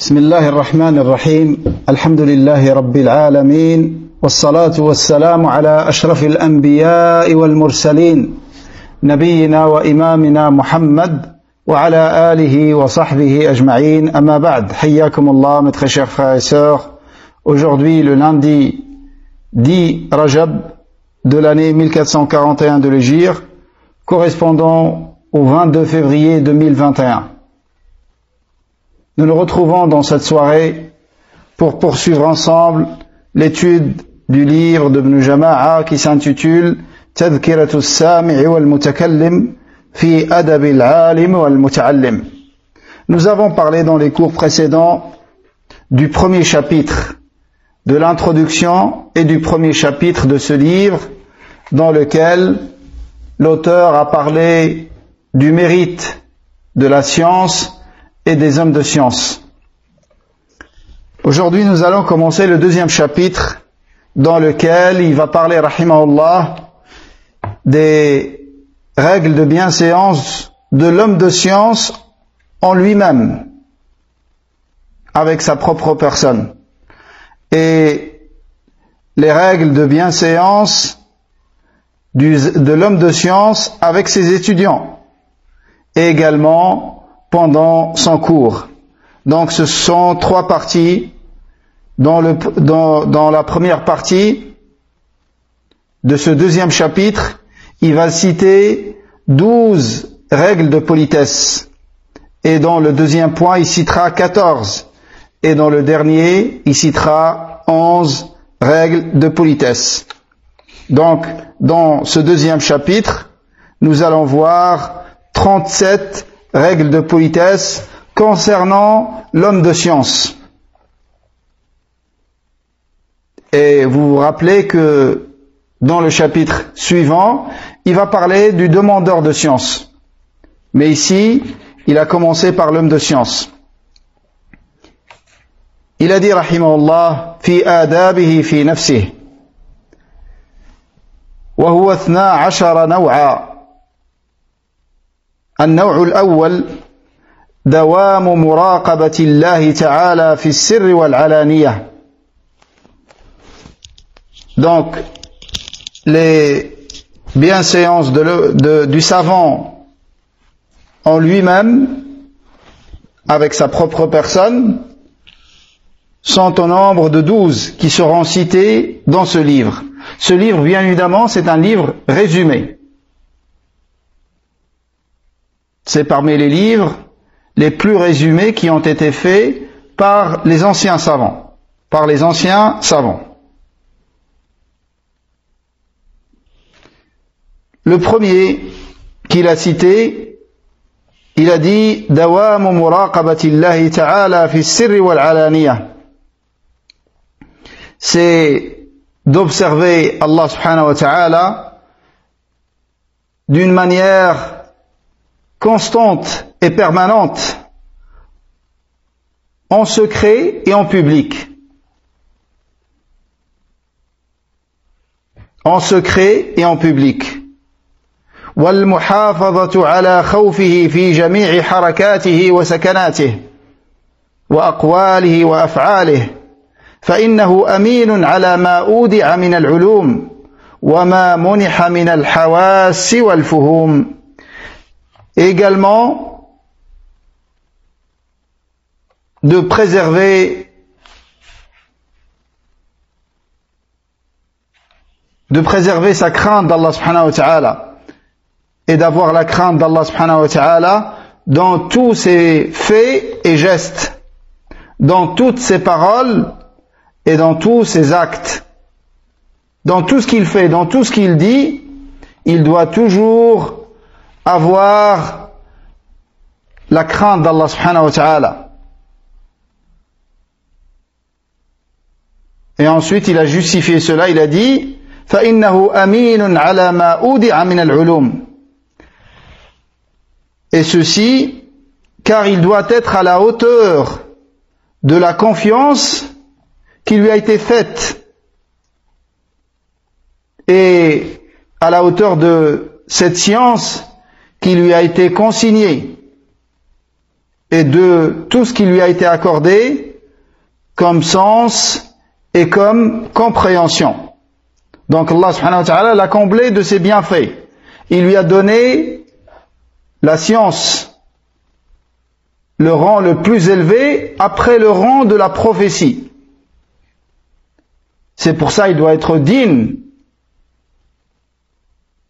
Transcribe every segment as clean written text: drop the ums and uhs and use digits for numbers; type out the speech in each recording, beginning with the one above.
بسم الله الرحمن الرحيم الحمد لله رب العالمين والصلاة والسلام على أشرف الأنبياء والمرسلين نبينا وإمامنا محمد وعلى آله وصحبه أجمعين أما بعد حياكم الله mes très chers frères et sœurs. Aujourd'hui le lundi 10 Rajab de l'année 1441 de l'Hégire correspondant au 22 février 2021. Nous nous retrouvons dans cette soirée pour poursuivre ensemble l'étude du livre de Ibn Jama'a qui s'intitule Tadhkiratu as-Sami' wal-Mutakallim fi Adab al-Alim wal-Muta'allim. Nous avons parlé dans les cours précédents du premier chapitre, de l'introduction et du premier chapitre de ce livre dans lequel l'auteur a parlé du mérite de la science et des hommes de science. Aujourd'hui, nous allons commencer le deuxième chapitre dans lequel il va parler, rahimahullah, des règles de bienséance de l'homme de science en lui-même, avec sa propre personne, et les règles de bienséance de l'homme de science avec ses étudiants, et également pendant son cours. Donc ce sont trois parties. Dans la première partie de ce deuxième chapitre, il va citer 12 règles de politesse. Et dans le deuxième point, il citera 14. Et dans le dernier, il citera 11 règles de politesse. Donc, dans ce deuxième chapitre, nous allons voir 37 règles de politesse concernant l'homme de science. Et vous vous rappelez que dans le chapitre suivant, il va parler du demandeur de science. Mais ici, il a commencé par l'homme de science. Il a dit, rahimahullah, fi adabihi fi nafsihi. Wa huwa 12 naw'a. النوع الأول دوام مراقبة الله تعالى في السر والعلانية. Donc, les bienséances du savant en lui-même, avec sa propre personne, sont au nombre de 12 qui seront cités dans ce livre. Ce livre, bien évidemment, c'est un livre résumé. C'est parmi les livres les plus résumés qui ont été faits par les anciens savants. Le premier qu'il a cité, il a dit dawamu muraqabati Allah ta'ala fi sirri wal alaniya. C'est d'observer Allah subhanahu wa ta'ala d'une manière constante et permanente, en secret et en public. En secret et en public. والمحافظة على خوفه في جميع حركاته وسكناته وأقواله وأفعاله فإنه أمين على ما أودع من العلوم وما منح من الحواس والفهوم. Également de préserver sa crainte d'Allah subhanahu wa ta'ala et d'avoir la crainte d'Allah subhanahu wa ta'ala dans tous ses faits et gestes, dans toutes ses paroles et dans tous ses actes. Dans tout ce qu'il fait, dans tout ce qu'il dit, il doit toujours avoir la crainte d'Allah subhanahu wa ta'ala. Et ensuite il a justifié cela, il a dit فَإِنَّهُ أَمِينٌ عَلَى مَا أُودِعَ مِنَ الْعُلُومِ. Et ceci car il doit être à la hauteur de la confiance qui lui a été faite et à la hauteur de cette science qui lui a été consignée. et de tout ce qui lui a été accordé comme sens et comme compréhension. Donc Allah subhanahu wa ta'ala l'a comblé de ses bienfaits. Il lui a donné la science, le rang le plus élevé après le rang de la prophétie. C'est pour ça qu'il doit être digne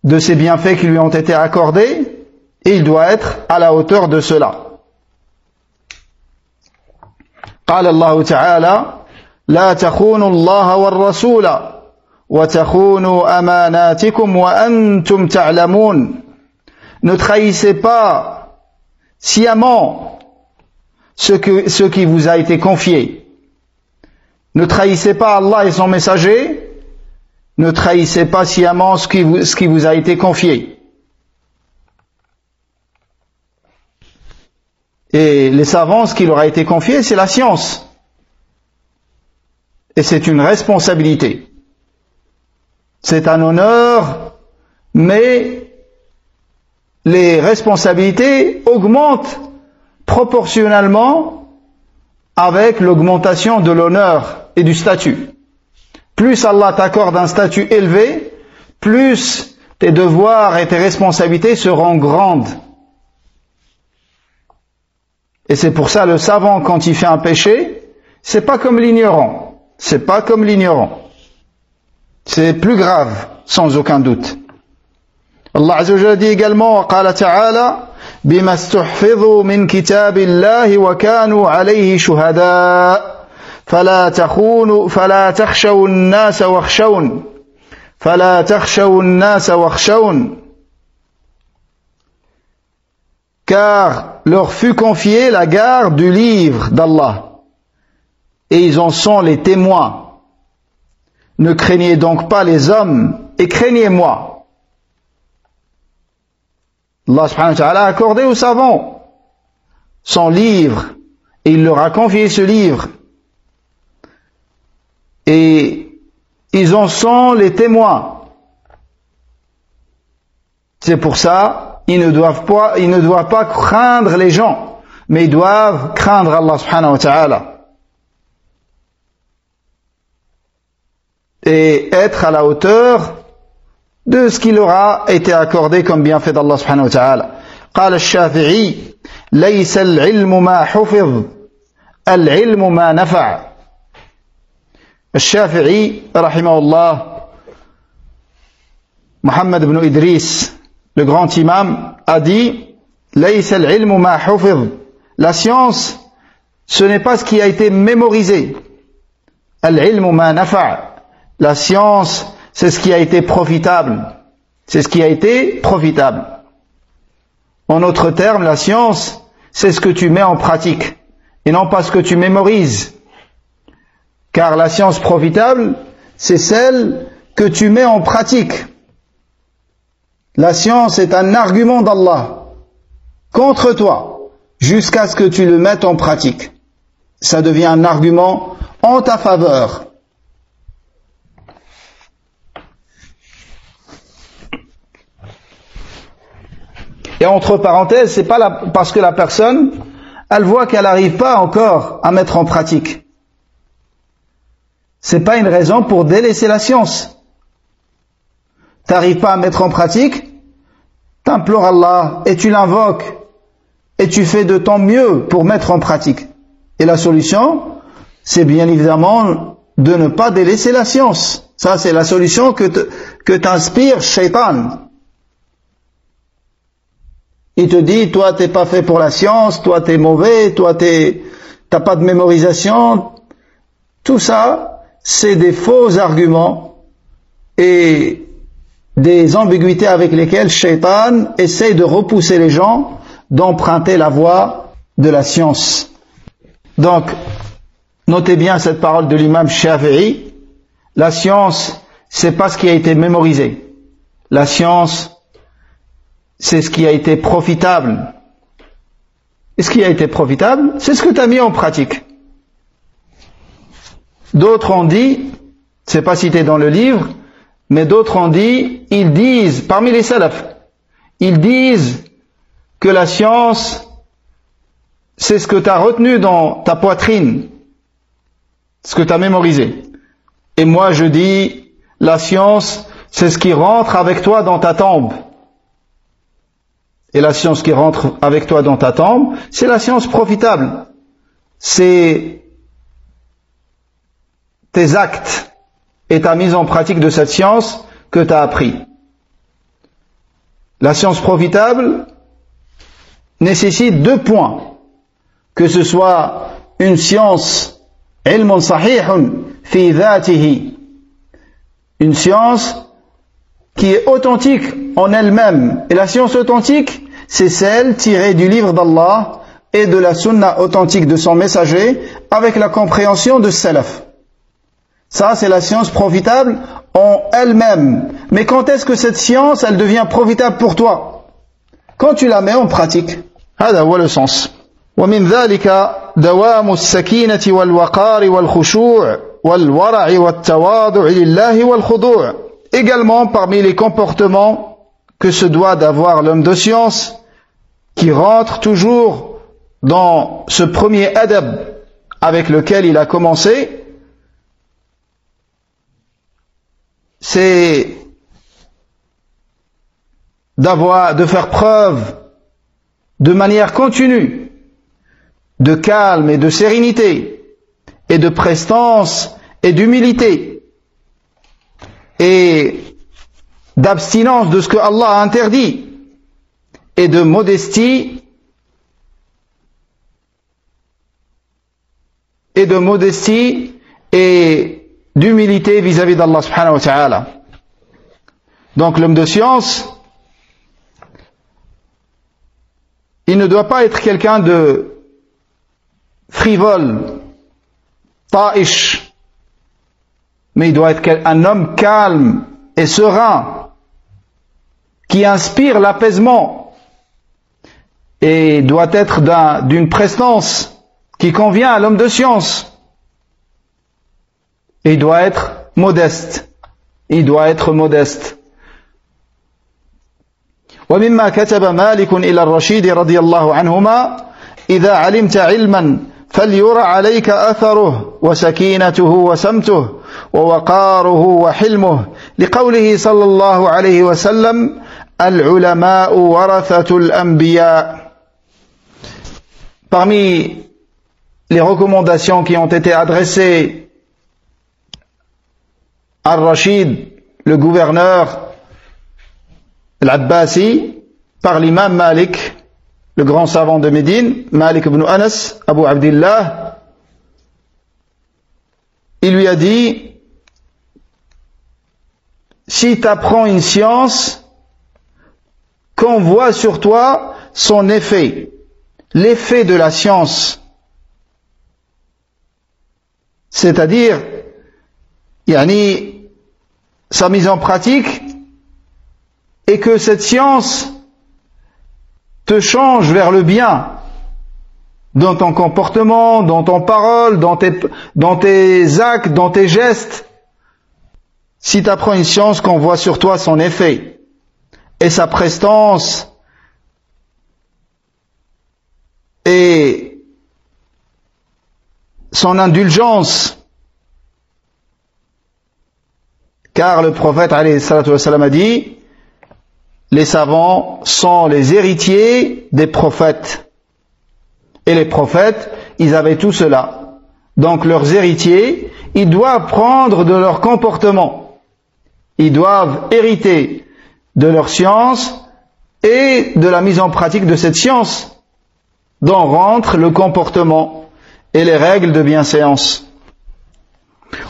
de ces bienfaits qui lui ont été accordés, et il doit être à la hauteur de cela. قال الله تعالى لا تخونوا الله والرسول وتخونوا أماناتكم وأنتم تعلمون. Ne trahissez pas sciemment ce qui vous a été confié. Ne trahissez pas Allah et son messager. Ne trahissez pas sciemment ce qui vous a été confié. Et les savants, ce qui leur a été confié, c'est la science. Et c'est une responsabilité. C'est un honneur, mais les responsabilités augmentent proportionnellement avec l'augmentation de l'honneur et du statut. Plus Allah t'accorde un statut élevé, plus tes devoirs et tes responsabilités seront grandes. Et c'est pour ça le savant, quand il fait un péché, c'est pas comme l'ignorant. C'est pas comme l'ignorant. C'est plus grave, sans aucun doute. Allah Azza wa Jalla dit également, قال تعالى بما استحفظوا من كتاب الله وكانوا عليه شهداء فلا تخشوا الناس واخشون car leur fut confiée la garde du livre d'Allah et ils en sont les témoins. Ne craignez donc pas les hommes et craignez-moi. Allah subhanahu wa ta'ala a accordé aux savants son livre et il leur a confié ce livre et ils en sont les témoins. C'est pour ça ils ne doivent pas craindre les gens, mais ils doivent craindre Allah subhanahu wa ta'ala et être à la hauteur de ce qui leur a été accordé comme bienfait d'Allah subhanahu wa ta'ala. قال الشافعي ليس العلم ما حفظ العلم ما نفع. الشافعي رحمه الله Muhammad ibn Idris, le grand imam, a dit ليس العلم ما حفظ. La science, ce n'est pas ce qui a été mémorisé. العلم ما نفع. La science, c'est ce qui a été profitable. C'est ce qui a été profitable. En d'autres termes, la science, c'est ce que tu mets en pratique et non pas ce que tu mémorises. Car la science profitable, c'est celle que tu mets en pratique. La science est un argument d'Allah contre toi jusqu'à ce que tu le mettes en pratique. Ça devient un argument en ta faveur. Et entre parenthèses, c'est pas parce que la personne, elle voit qu'elle n'arrive pas encore à mettre en pratique. C'est pas une raison pour délaisser la science. T'arrives pas à mettre en pratique, t'implores Allah et tu l'invoques et tu fais de ton mieux pour mettre en pratique. Et la solution, c'est bien évidemment de ne pas délaisser la science. Ça, c'est la solution que t'inspire Shaitan. Il te dit, toi, t'es pas fait pour la science, toi, t'es mauvais, toi, t'as pas de mémorisation. Tout ça, c'est des faux arguments et des ambiguïtés avec lesquelles Shaitan essaye de repousser les gens d'emprunter la voie de la science. Donc, notez bien cette parole de l'imam Shafi'i. La science, c'est pas ce qui a été mémorisé. La science, c'est ce qui a été profitable. Et ce qui a été profitable, c'est ce que tu as mis en pratique. D'autres ont dit, c'est pas cité dans le livre, mais d'autres ont dit, ils disent, parmi les salafs, ils disent que la science, c'est ce que tu as retenu dans ta poitrine, ce que tu as mémorisé. Et moi je dis, la science, c'est ce qui rentre avec toi dans ta tombe. Et la science qui rentre avec toi dans ta tombe, c'est la science profitable. C'est tes actes et ta mise en pratique de cette science que tu as appris. La science profitable nécessite 2 points. Que ce soit une science ilmun sahihun fi dhatihi, une science qui est authentique en elle-même. Et la science authentique, c'est celle tirée du livre d'Allah et de la sunna authentique de son messager avec la compréhension de salaf. Ça, c'est la science profitable en elle-même. Mais quand est-ce que cette science, elle devient profitable pour toi? Quand tu la mets en pratique. هذا هو le sens. ومن ذلك دوام السكينة والوقار والخشوع والورع والتواضع لله والخضوع. Également parmi les comportements que se doit d'avoir l'homme de science, qui rentre toujours dans ce premier adab avec lequel il a commencé, c'est de faire preuve de manière continue de calme et de sérénité et de prestance et d'humilité et d'abstinence de ce que Allah a interdit et de modestie et d'humilité vis-à-vis d'Allah subhanahu wa ta'ala. Donc l'homme de science, il ne doit pas être quelqu'un de frivole, ta'ish, mais il doit être un homme calme et serein, qui inspire l'apaisement, et doit être d'une prestance qui convient à l'homme de science. Et il doit être modeste. ومما كتب مالك إلى الرشيد رضي الله عنهما إذا علمت علما فليرى عليك أثره وسكينته وسمته ووقاره وحلمه لقوله صلى الله عليه وسلم العلماء ورثة الأنبياء. Parmi les recommandations qui ont été adressées à Rachid, le gouverneur Al-Abbasi, par l'imam Malik, le grand savant de Médine, Malik ibn Anas, Abu Abdillah, il lui a dit, si tu apprends une science, qu'on voit sur toi son effet, l'effet de la science, c'est-à-dire sa mise en pratique, et que cette science te change vers le bien dans ton comportement, dans ton parole, dans tes actes, dans tes gestes. Si tu apprends une science, qu'on voit sur toi son effet et sa prestance et son indulgence, car le prophète alayhi salatu wassalam a dit, les savants sont les héritiers des prophètes. Et les prophètes, ils avaient tout cela. Donc leurs héritiers, ils doivent prendre de leur comportement. Ils doivent hériter de leur science et de la mise en pratique de cette science, dont rentre le comportement et les règles de bienséance.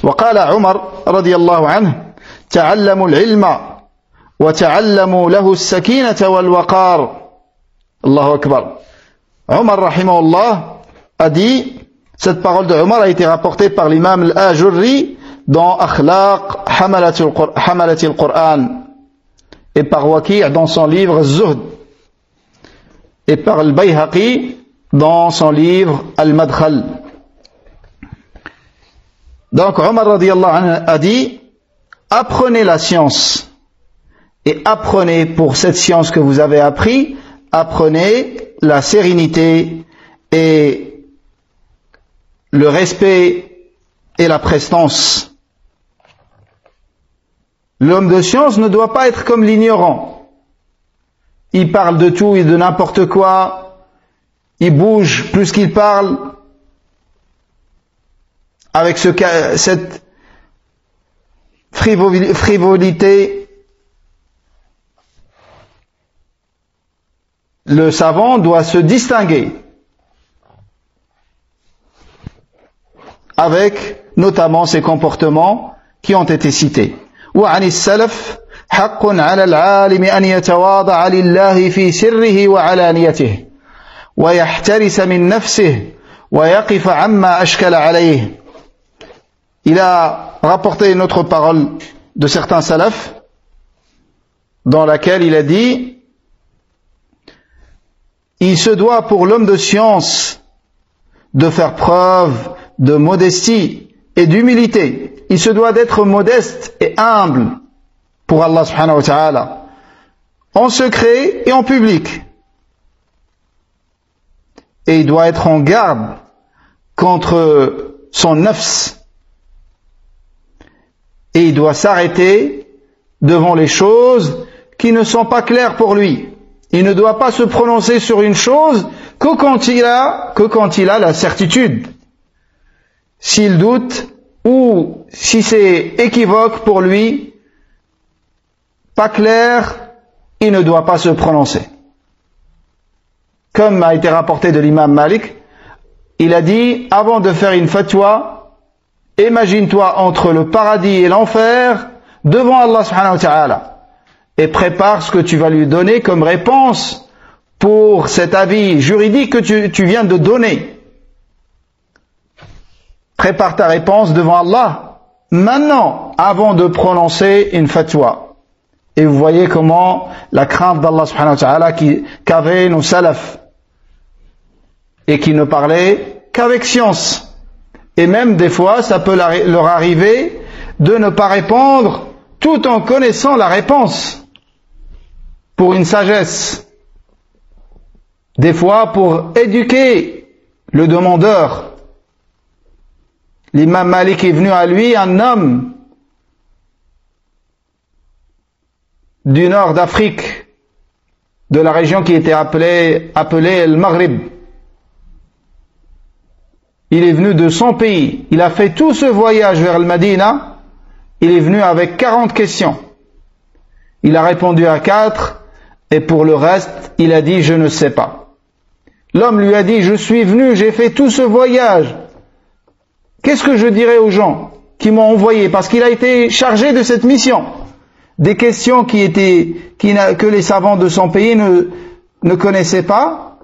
وقال عمر رضي الله عنه تعلموا العلم وتعلموا له السكينة والوقار. Allahu Akbar. Omar rahimahullah a dit, cette parole de Omar a été rapportée par l'imam al-Ajurri dans Akhlaq Hamalati al-Qur'an et par Waqi' dans son livre Zuhd et par al-Bayhaqi dans son livre Al-Madkhal. Donc Omar radiyallahu anhu a dit, apprenez la science et apprenez pour cette science que vous avez appris, apprenez la sérénité et le respect et la prestance. L'homme de science ne doit pas être comme l'ignorant. Il parle de tout et de n'importe quoi, il bouge plus qu'il parle, avec cette frivolité. Le savant doit se distinguer avec notamment ces comportements qui ont été cités. وعن السلف حق على العالم أن يتواضع لله في سره وعلانيته ويحترس من نفسه ويقف عما أشكل عليه. Il a rapporté une autre parole de certains salafs dans laquelle il a dit: il se doit pour l'homme de science de faire preuve de modestie et d'humilité. Il se doit d'être modeste et humble pour Allah subhanahu wa ta'ala, en secret et en public. Et il doit être en garde contre son nafs. Et il doit s'arrêter devant les choses qui ne sont pas claires pour lui. Il ne doit pas se prononcer sur une chose que quand il a la certitude. S'il doute ou si c'est équivoque pour lui, pas clair, il ne doit pas se prononcer. Comme a été rapporté de l'imam Malik, il a dit, avant de faire une fatwa, imagine-toi entre le paradis et l'enfer devant Allah subhanahu wa ta'ala et prépare ce que tu vas lui donner comme réponse pour cet avis juridique que tu viens de donner. Prépare ta réponse devant Allah maintenant, avant de prononcer une fatwa. Et vous voyez comment la crainte d'Allah subhanahu wa ta'ala qu'avaient nos salafs et qui ne parlaient qu'avec science. Et même des fois, ça peut leur arriver de ne pas répondre tout en connaissant la réponse pour une sagesse. Des fois, pour éduquer le demandeur. L'imam Malik est venu à lui, un homme du nord d'Afrique, de la région qui était appelée le Maghreb. Il est venu de son pays. Il a fait tout ce voyage vers le Médina. Il est venu avec 40 questions. Il a répondu à 4 et pour le reste, il a dit « je ne sais pas ». L'homme lui a dit « je suis venu, j'ai fait tout ce voyage. Qu'est-ce que je dirais aux gens qui m'ont envoyé ?» Parce qu'il a été chargé de cette mission. Des questions que les savants de son pays ne connaissaient pas,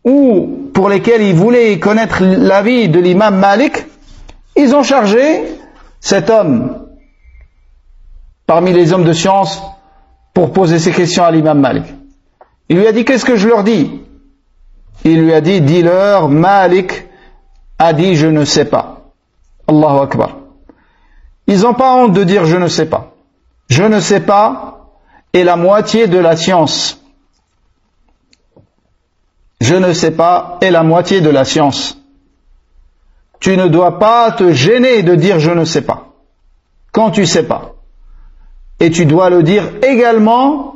ou pour lesquelles ils voulaient connaître l'avis de l'imam Malik. Ils ont chargé cet homme parmi les hommes de science pour poser ces questions à l'imam Malik. Il lui a dit « qu'est-ce que je leur dis ?» Il lui a dit « dis-leur, Malik a dit je ne sais pas. » Allahu Akbar. Ils n'ont pas honte de dire je ne sais pas. Je ne sais pas est la moitié de la science. Je ne sais pas est la moitié de la science. Tu ne dois pas te gêner de dire je ne sais pas quand tu sais pas. Et tu dois le dire également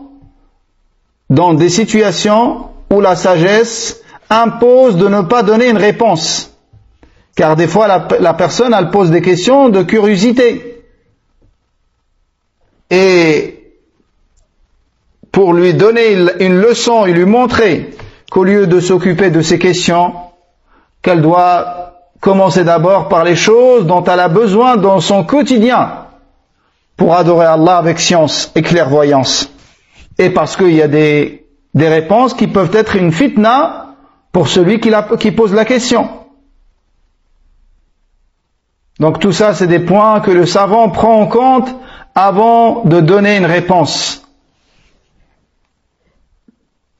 dans des situations où la sagesse impose de ne pas donner une réponse. Car des fois la personne elle pose des questions de curiosité. Et pour lui donner une leçon et lui montrer qu'au lieu de s'occuper de ces questions, qu'elle doit commencer d'abord par les choses dont elle a besoin dans son quotidien pour adorer Allah avec science et clairvoyance. Et parce qu'il y a des réponses qui peuvent être une fitna pour celui qui pose la question. Donc tout ça, c'est des points que le savant prend en compte avant de donner une réponse.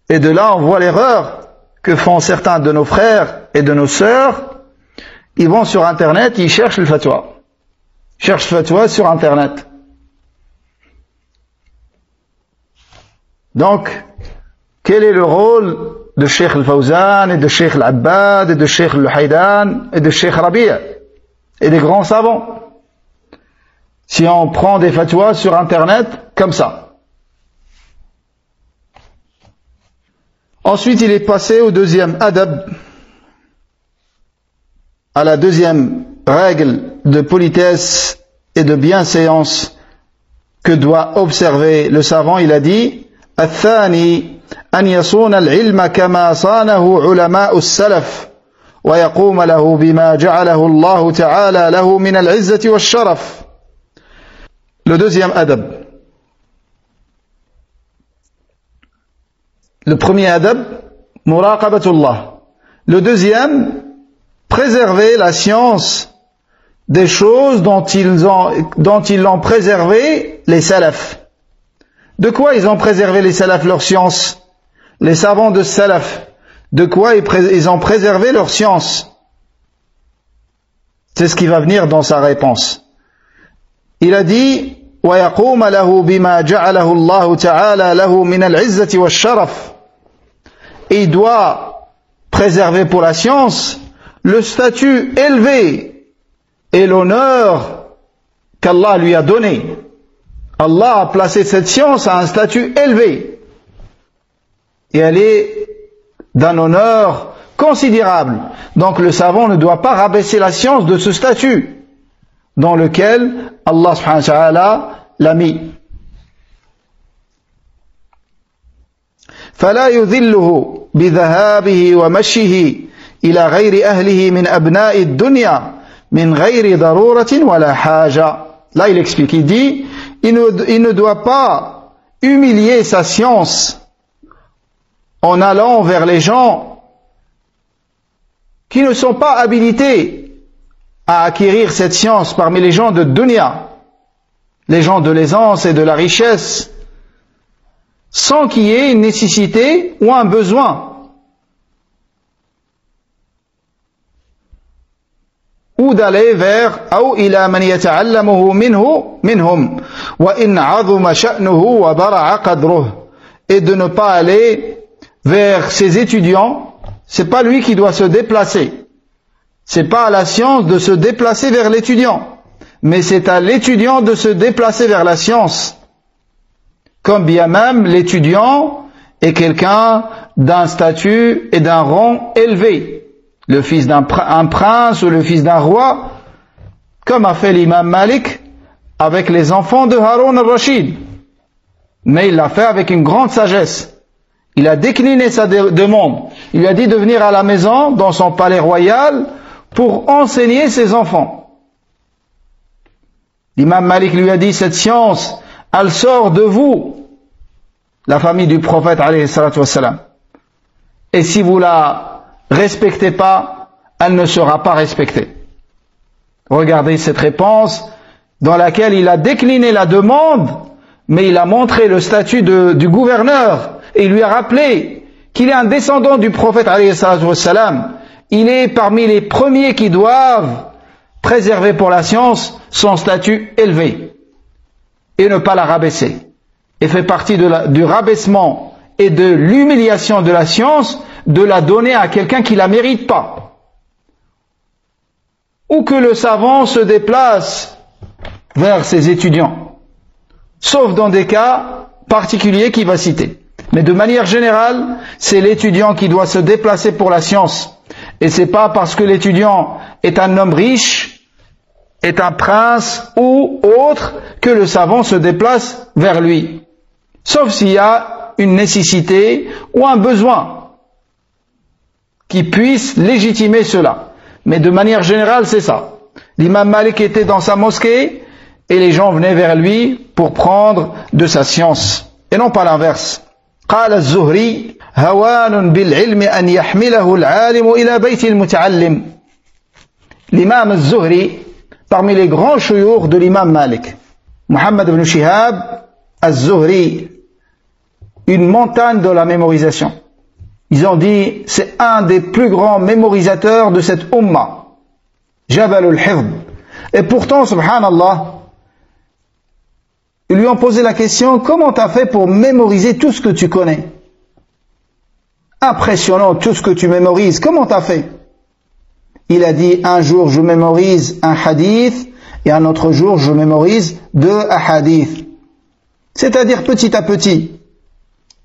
Et de là, on voit l'erreur que font certains de nos frères et de nos sœurs. Ils vont sur Internet, ils cherchent le fatwa. Ils cherchent le fatwa sur Internet. Donc, quel est le rôle de Cheikh Al-Fawzan et de Cheikh Al-Abbad et de Cheikh Al-Haydan et de Cheikh Rabi' et des grands savants. Si on prend des fatwas sur internet comme ça. Ensuite, il est passé au deuxième adab, à la deuxième règle de politesse et de bienséance que doit observer le savant. Il a dit الثاني أن يصون العلم كما صانه علماء السلف ويقوم له بما جعله الله تعالى له من العزة والشرف. Le deuxième adab. Le premier adab, muraqabatullah. Le deuxième, préserver la science des choses dont ils ont préservé les salafs. De quoi ils ont préservé les salafs leur science? Les savants de salaf. De quoi ils ont préservé leur science? C'est ce qui va venir dans sa réponse. Il a dit وَيَقُومَ لَهُ بِمَا جَعَلَهُ اللَّهُ تَعَالَى لَهُ مِنَ الْعِزَّةِ وَالشَّرَفِ. Et il doit préserver pour la science le statut élevé et l'honneur qu'Allah lui a donné. Allah a placé cette science à un statut élevé. Et elle est d'un honneur considérable. Donc le savant ne doit pas rabaisser la science de ce statut dans lequel Allah subhanahu wa ta'ala l'a mis. فلا يذله بذهابه ومشيه إلى غير أهله من أبناء الدنيا من غير ضرورة ولا حاجة. Là il explique, il dit il ne doit pas humilier sa science en allant vers les gens qui ne sont pas habilités à acquérir cette science parmi les gens de dunya, les gens de l'aisance et de la richesse, sans qu'il y ait une nécessité ou un besoin. Ou d'aller vers أو إلى من يتعلمه منهم وإن عظم شأنه وبرع قدره, et de ne pas aller vers ses étudiants. C'est pas lui qui doit se déplacer. C'est pas à la science de se déplacer vers l'étudiant, mais c'est à l'étudiant de se déplacer vers la science. Comme bien même l'étudiant est quelqu'un d'un statut et d'un rang élevé, le fils d'un prince ou le fils d'un roi, comme a fait l'imam Malik avec les enfants de Haroun al-Rashid. Mais il l'a fait avec une grande sagesse. Il a décliné sa demande. Il lui a dit de venir à la maison, dans son palais royal, pour enseigner ses enfants. L'imam Malik lui a dit, cette science, elle sort de vous, la famille du prophète alayhi salatu wassalam. Et si vous la respectez pas, elle ne sera pas respectée. Regardez cette réponse dans laquelle il a décliné la demande, mais il a montré le statut du gouverneur et il lui a rappelé qu'il est un descendant du prophète alayhi salatu wassalam. Il est parmi les premiers qui doivent préserver pour la science son statut élevé et ne pas la rabaisser. Et fait partie du rabaissement et de l'humiliation de la science de la donner à quelqu'un qui la mérite pas. Ou que le savant se déplace vers ses étudiants, sauf dans des cas particuliers qu'il va citer. Mais de manière générale, c'est l'étudiant qui doit se déplacer pour la science. Et c'est pas parce que l'étudiant est un homme riche, est un prince ou autre, que le savant se déplace vers lui. Sauf s'il y a une nécessité ou un besoin qui puisse légitimer cela. Mais de manière générale, c'est ça. L'imam Malik était dans sa mosquée et les gens venaient vers lui pour prendre de sa science. Et non pas l'inverse. قال الزهري هوان بالعلم أن يحمله العالم إلى بيت المتعلم. L'imam al-Zuhri, parmi les grands chouyours de l'imam Malik, Muhammad ibn Shihab al-Zuhri, une montagne de la mémorisation. Ils ont dit, c'est un des plus grands mémorisateurs de cette umma, Jabal al-Hifd. Et pourtant, subhanallah, ils lui ont posé la question, comment tu as fait pour mémoriser tout ce que tu connais? impressionnant tout ce que tu mémorises. Comment t'as fait? Il a dit, un jour je mémorise un hadith et un autre jour je mémorise 2 hadiths. C'est-à-dire petit à petit,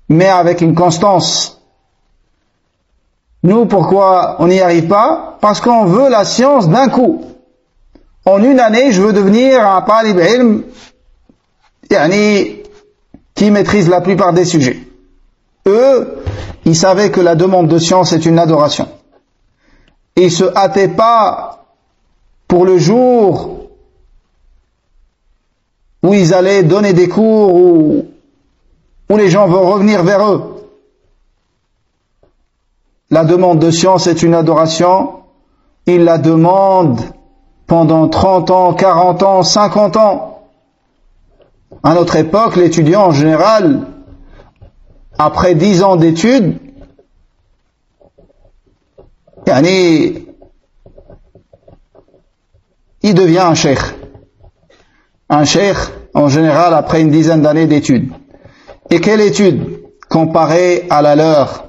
mais avec une constance. Nous, pourquoi on n'y arrive pas? Parce qu'on veut la science d'un coup. En une année, je veux devenir un talib ilm qui maîtrise la plupart des sujets. Eux, ils savaient que la demande de science est une adoration. Ils se hâtaient pas pour le jour où ils allaient donner des cours, où les gens vont revenir vers eux. La demande de science est une adoration. Ils la demandent pendant 30 ans, 40 ans, 50 ans. À notre époque, l'étudiant en général, après 10 ans d'études, il devient un cheikh. Un cheikh, en général, après une dizaine d'années d'études. Et quelle étude comparée à la leur?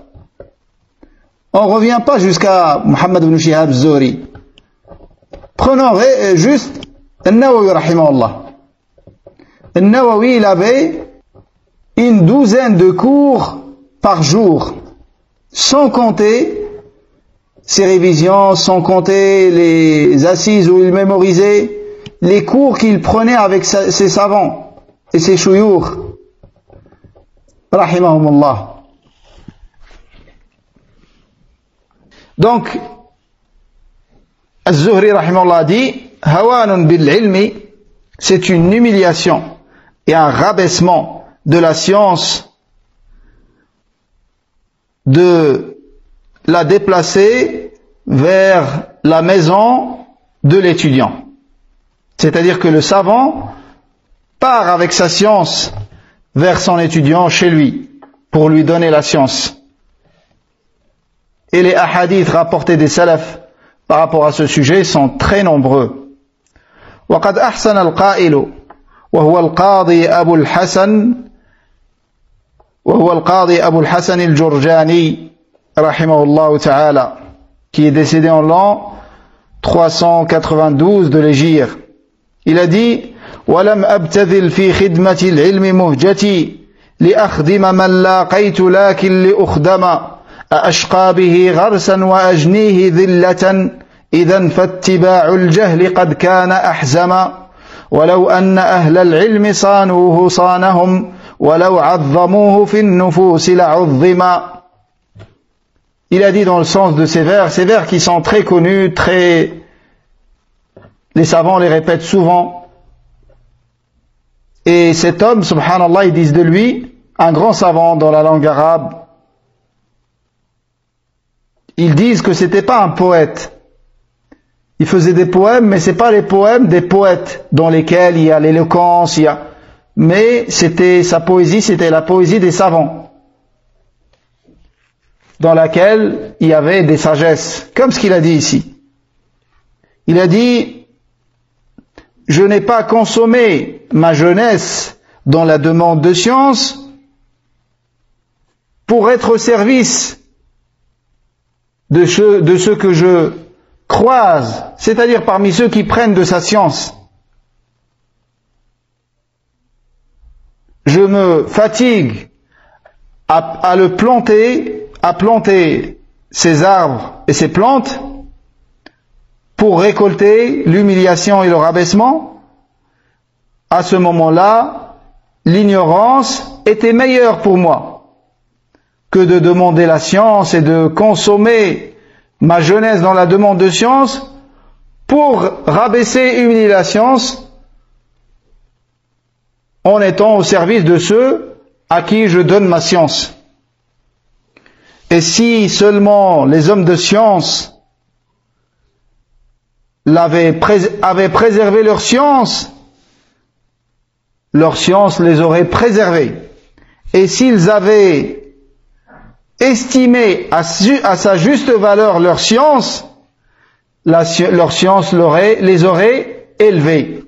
On ne revient pas jusqu'à Muhammad ibn Shihab az-Zuhri. Prenons juste An-Nawawi rahimahullah. An-Nawawi, il avait une douzaine de cours par jour, sans compter ses révisions, sans compter les assises où il mémorisait, les cours qu'il prenait avec ses savants et ses chouyours. Rahimahumullah. Donc, Az-Zuhri rahimahullah dit, Hawanun bil ilmi, c'est une humiliation et un rabaissement de la science de la déplacer vers la maison de l'étudiant. C'est-à-dire que le savant part avec sa science vers son étudiant chez lui pour lui donner la science. Et les ahadiths rapportés des salafs par rapport à ce sujet sont très nombreux. وقد أحسن القائل وهو القاضي أبو الحسن الجرجاني رحمه الله تعالى, qui est décédé en l'an 392 de l'Hégire. Il a dit: ولم أبتذل في خدمة العلم مهجتي لأخدم من لاقيت لكن لأخدم أأشقى به غرسا وأجنيه ذلة إذا فاتباع الجهل قد كان أحزما ولو أن أهل العلم صانوه صانهم ولو عظموه في النفوس لعظما. Il a dit dans le sens de ces vers qui sont très connus, les savants les répètent souvent. Et cet homme, subhanallah, ils disent de lui, un grand savant dans la langue arabe. Ils disent que c'était pas un poète. Il faisait des poèmes, mais c'est pas les poèmes des poètes dans lesquels il y a l'éloquence, mais sa poésie, c'était la poésie des savants, dans laquelle il y avait des sagesses, comme ce qu'il a dit ici. Il a dit: je n'ai pas consommé ma jeunesse dans la demande de science pour être au service de ceux que je croise, c'est-à-dire parmi ceux qui prennent de sa science. Je me fatigue à planter ces arbres et ces plantes pour récolter l'humiliation et le rabaissement. À ce moment-là, l'ignorance était meilleure pour moi que de demander la science et de consommer ma jeunesse dans la demande de science pour rabaisser et humilier la science en étant au service de ceux à qui je donne ma science. Et si seulement les hommes de science avaient préservé leur science les aurait préservés. Et s'ils avaient estimé à sa juste valeur leur science, leur science les aurait élevés.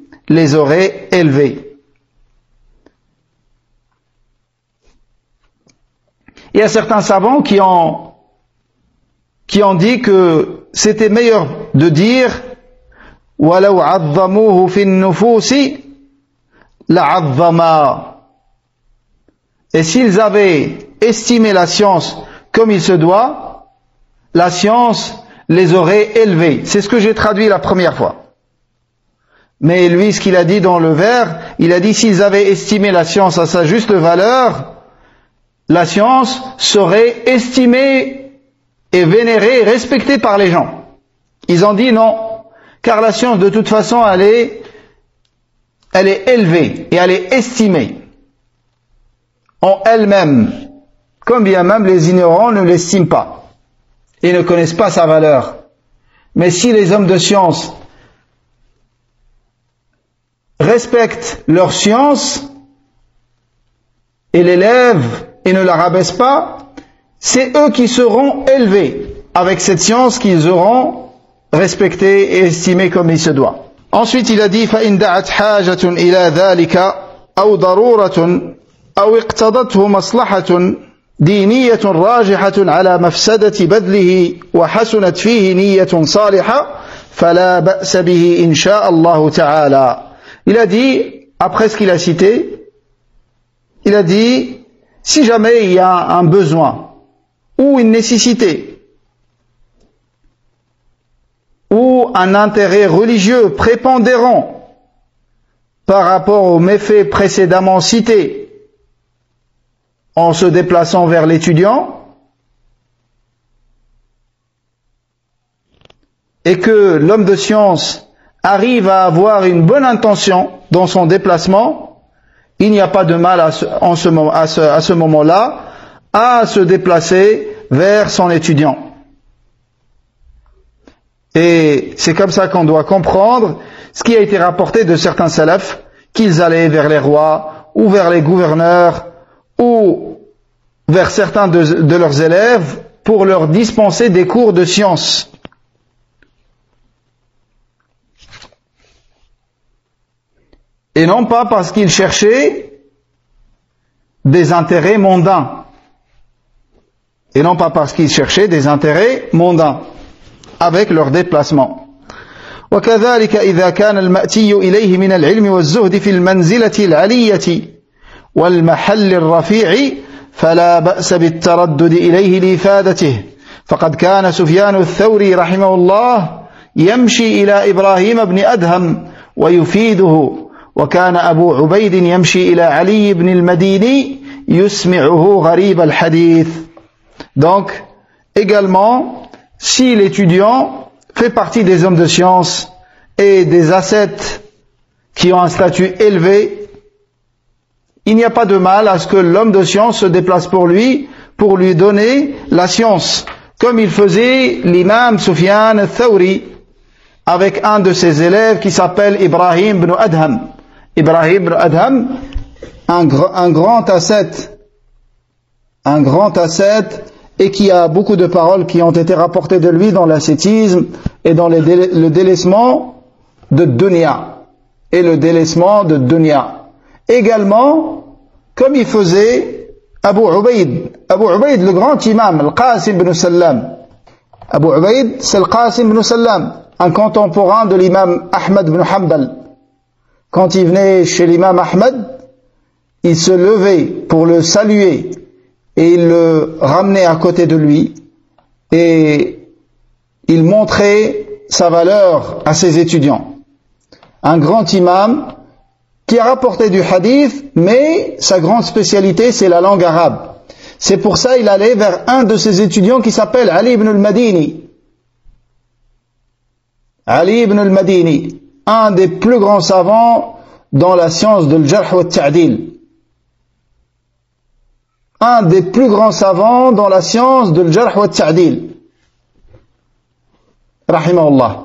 Il y a certains savants qui ont qui ont dit que c'était meilleur de dire وَلَوْ عَظَّمُوهُ فِي النُّفُوسِ لَعَظَّمَا. Et s'ils avaient estimé la science comme il se doit, la science les aurait élevés. C'est ce que j'ai traduit la première fois. Mais lui, ce qu'il a dit dans le vers, il a dit s'ils avaient estimé la science à sa juste valeur, la science serait estimée et vénérée et respectée par les gens. Ils ont dit non, car la science de toute façon elle est élevée et elle est estimée en elle-même, comme bien même les ignorants ne l'estiment pas et ne connaissent pas sa valeur. Mais si les hommes de science respectent leur science et l'élèvent et ne la rabaissent pas, c'est eux qui seront élevés avec cette science qu'ils auront respectée et estimée comme il se doit. Ensuite il a dit فَإِنْ دَعَتْ حَاجَةٌ إِلَى ذَلِكَ أَوْ ضَرُورَةٌ أَوْ اقْتَضَتْهُ مَصْلَحَةٌ دِينِيَّةٌ رَاجِحَةٌ عَلَى مَفْسَدَةِ بَذْلِهِ وَحَسُنَتْ فِيهِ نِيَّةٌ صَالِحَةٌ فَلَا بَأْسَ بِهِ إِنْ شَاءَ اللَّهُ تَعَالَى. Il a dit, après ce qu'il a cité, il a dit, si jamais il y a un besoin ou une nécessité ou un intérêt religieux prépondérant par rapport aux méfaits précédemment cités en se déplaçant vers l'étudiant, et que l'homme de science arrive à avoir une bonne intention dans son déplacement, il n'y a pas de mal à ce moment-là à se déplacer vers son étudiant. Et c'est comme ça qu'on doit comprendre ce qui a été rapporté de certains salafs, qu'ils allaient vers les rois ou vers les gouverneurs ou vers certains de leurs élèves pour leur dispenser des cours de science. Et non pas parce qu'ils cherchaient des intérêts mondains. Et non pas parce qu'ils cherchaient des intérêts mondains avec leur déplacement. وكذلك إذا كان المأتي إليه من العلم والزهد في المنزلة العلية والمحل الرفيع فلا بأس بالتردد إليه لإفادته فقد كان سفيان الثوري رحمه الله يمشي إلى إبراهيم بن أدهم ويفيده وكان أبو عبيد يمشي إلى علي بن المديني يسمعه غريب الحديث. Donc, également, si l'étudiant fait partie des hommes de science et des ascètes qui ont un statut élevé, il n'y a pas de mal à ce que l'homme de science se déplace pour lui donner la science, comme il faisait l'imam Sufyan al-Thawri avec un de ses élèves qui s'appelle Ibrahim ibn Adham. Ibrahim ibn Adham, un grand ascète, et qui a beaucoup de paroles qui ont été rapportées de lui dans l'ascétisme et dans le délaissement de dunya. Également, comme il faisait Abu Ubaid, le grand imam, Al-Qasim ibn Sallam. Abu Ubaid, c'est Al-Qasim ibn Sallam, un contemporain de l'imam Ahmad ibn Hanbal. Quand il venait chez l'imam Ahmad, il se levait pour le saluer et il le ramenait à côté de lui et il montrait sa valeur à ses étudiants. Un grand imam qui a rapporté du hadith, mais sa grande spécialité c'est la langue arabe. C'est pour ça qu'il allait vers un de ses étudiants qui s'appelle Ali ibn al-Madini. Ali ibn al-Madini, un des plus grands savants dans la science de l'jarh wa ta'dil. Un des plus grands savants dans la science de l'jarh wa ta'dil. Rahimahullah.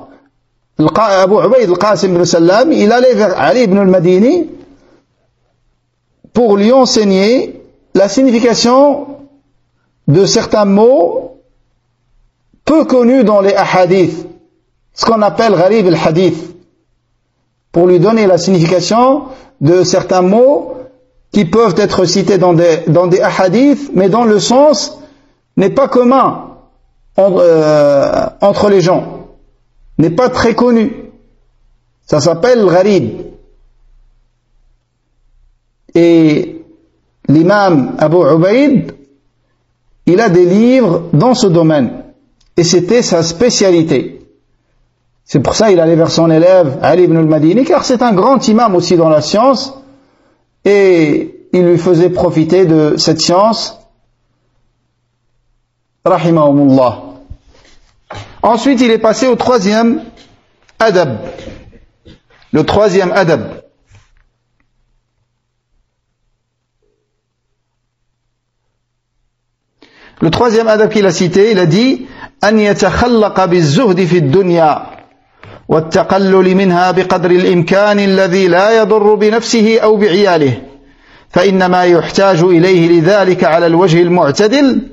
Abu Ubaid al-Qasim ibn Sallam, il allait vers Ali ibn al-Madini pour lui enseigner la signification de certains mots peu connus dans les hadiths, ce qu'on appelle gharib al-hadith, pour lui donner la signification de certains mots qui peuvent être cités dans des hadiths, mais dont le sens n'est pas commun entre les gens, n'est pas très connu. Ça s'appelle gharib. Et l'imam Abu Ubaid, il a des livres dans ce domaine. Et c'était sa spécialité. C'est pour ça qu'il allait vers son élève Ali ibn al-Madini, car c'est un grand imam aussi dans la science, et il lui faisait profiter de cette science. Rahimahumullah. Ensuite, il est passé au troisième adab. Le troisième adab. Le troisième adab qu'il a cité, il a dit أن يتخلق بالزهد في الدنيا والتقلل منها بقدر الإمكان الذي لا يضر بنفسه أو بعياله فإن ما يحتاج إليه لذلك على الوجه المعتدل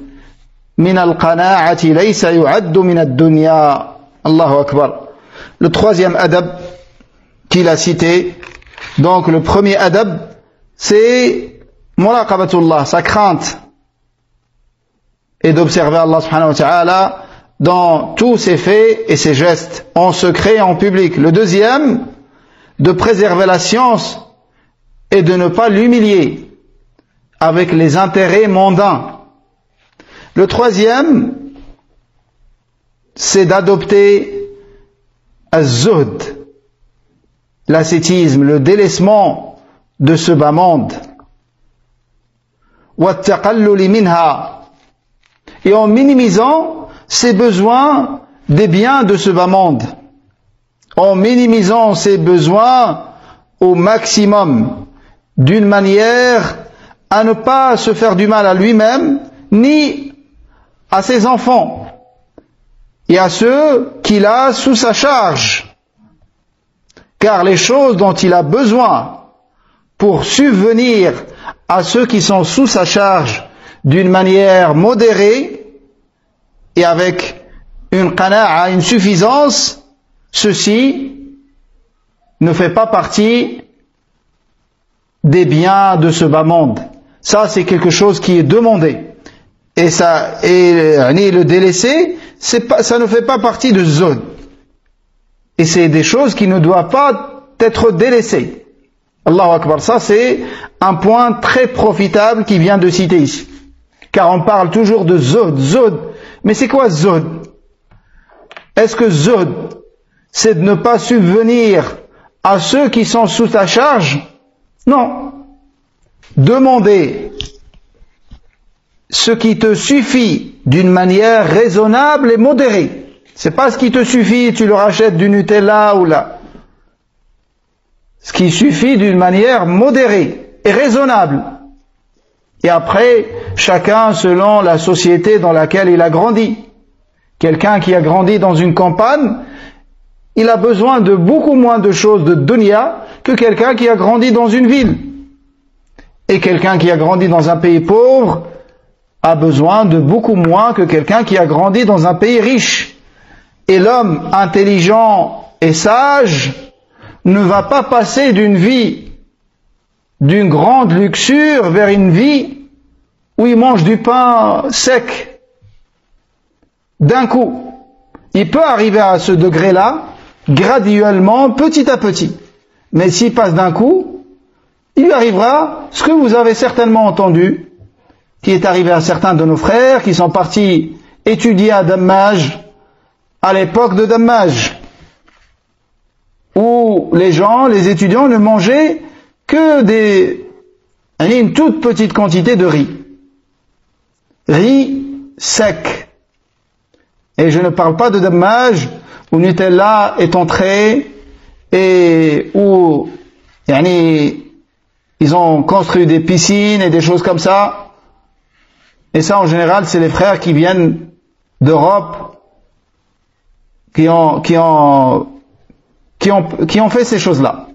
من القناعة ليس يعد من الدنيا. الله أكبر. Le troisième adab qu'il a cité, donc le premier adab, c'est muraqabatullah, sa crainte, et d'observer Allah subhanahu wa ta'ala dans tous ses faits et ses gestes, en secret et en public. Le deuxième, de préserver la science et de ne pas l'humilier avec les intérêts mondains. Le troisième, c'est d'adopter az-zuhd, l'ascétisme, le délaissement de ce bas monde. وَالتَّقَلُّلِ مِنْهَا, et en minimisant ses besoins des biens de ce bas monde, en minimisant ses besoins au maximum, d'une manière à ne pas se faire du mal à lui-même, ni à ses enfants, et à ceux qu'il a sous sa charge. Car les choses dont il a besoin pour subvenir à ceux qui sont sous sa charge d'une manière modérée et avec une qana'a, une suffisance, ceci ne fait pas partie des biens de ce bas monde. Ça, c'est quelque chose qui est demandé. Et ça, et le délaisser, ça ne fait pas partie de zone. Et c'est des choses qui ne doivent pas être délaissées. Allahu Akbar. Ça, c'est un point très profitable qui vient de citer ici. Car on parle toujours de zod. Mais c'est quoi zod? Est-ce que zod, c'est de ne pas subvenir à ceux qui sont sous ta charge? Non. Demander ce qui te suffit d'une manière raisonnable et modérée. C'est pas ce qui te suffit, tu leur achètes du Nutella ou là. Ce qui suffit d'une manière modérée et raisonnable. Et après, chacun selon la société dans laquelle il a grandi. Quelqu'un qui a grandi dans une campagne, il a besoin de beaucoup moins de choses de dunya que quelqu'un qui a grandi dans une ville. Et quelqu'un qui a grandi dans un pays pauvre a besoin de beaucoup moins que quelqu'un qui a grandi dans un pays riche. Et l'homme intelligent et sage ne va pas passer d'une vie d'une grande luxure vers une vie où il mange du pain sec d'un coup. Il peut arriver à ce degré-là graduellement, petit à petit. Mais s'il passe d'un coup, il lui arrivera ce que vous avez certainement entendu, qui est arrivé à certains de nos frères qui sont partis étudier à Dammaj, à l'époque de Dammaj, où les gens, les étudiants ne mangeaient que une toute petite quantité de riz. Riz sec. Et je ne parle pas de Dammaj où Nutella est entré et où ils ont construit des piscines et des choses comme ça. Et ça, en général, c'est les frères qui viennent d'Europe qui ont fait ces choses-là.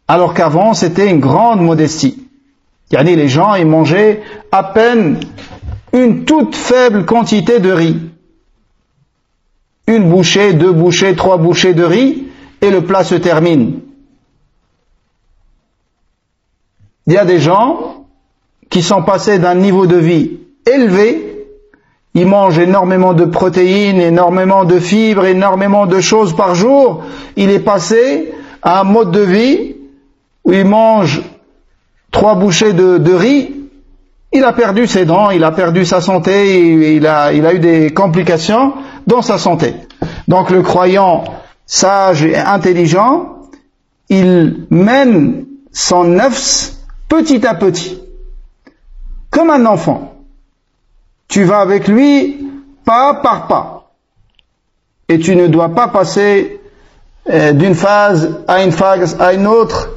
Alors qu'avant, c'était une grande modestie. Les gens, ils mangeaient à peine une toute faible quantité de riz. Une bouchée, 2 bouchées, 3 bouchées de riz, et le plat se termine. Il y a des gens qui sont passés d'un niveau de vie élevé il mange énormément de protéines, énormément de fibres, énormément de choses par jour, il est passé à un mode de vie où il mange 3 bouchées de riz, il a perdu ses dents, il a perdu sa santé, il a eu des complications dans sa santé. Donc le croyant sage et intelligent, il mène son nafs petit à petit, comme un enfant. Tu vas avec lui pas par pas. Et tu ne dois pas passer d'une phase à une autre,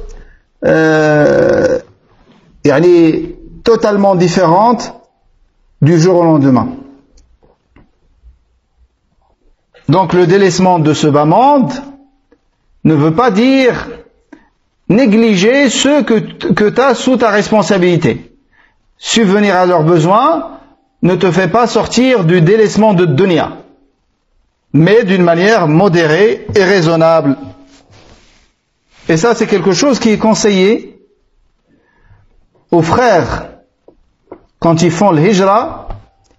totalement différente du jour au lendemain. Donc le délaissement de ce bas monde ne veut pas dire négliger ceux que tu as sous ta responsabilité. Subvenir à leurs besoins ne te fait pas sortir du délaissement de dunya, mais d'une manière modérée et raisonnable. Et ça, c'est quelque chose qui est conseillé aux frères quand ils font le hijra.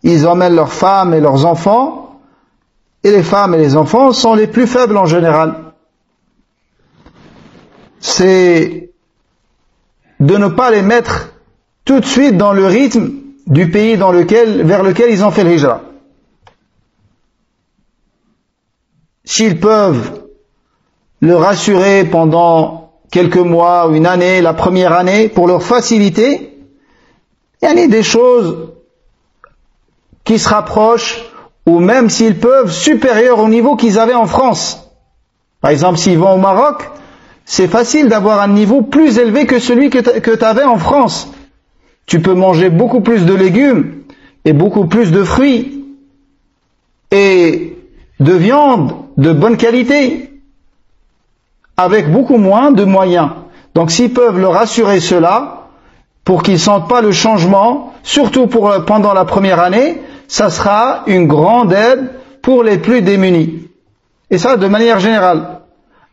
Ils emmènent leurs femmes et leurs enfants, et les femmes et les enfants sont les plus faibles en général. C'est de ne pas les mettre tout de suite dans le rythme du pays vers lequel ils ont fait le hijra. S'ils peuvent le rassurer pendant quelques mois ou une année, la première année, pour leur faciliter, il y a des choses qui se rapprochent, ou même s'ils peuvent, supérieurs au niveau qu'ils avaient en France. Par exemple, s'ils vont au Maroc, c'est facile d'avoir un niveau plus élevé que celui que tu avais en France. Tu peux manger beaucoup plus de légumes et beaucoup plus de fruits et de viande de bonne qualité avec beaucoup moins de moyens. Donc s'ils peuvent leur assurer cela pour qu'ils ne sentent pas le changement, surtout pendant la première année, ça sera une grande aide pour les plus démunis. Et ça de manière générale.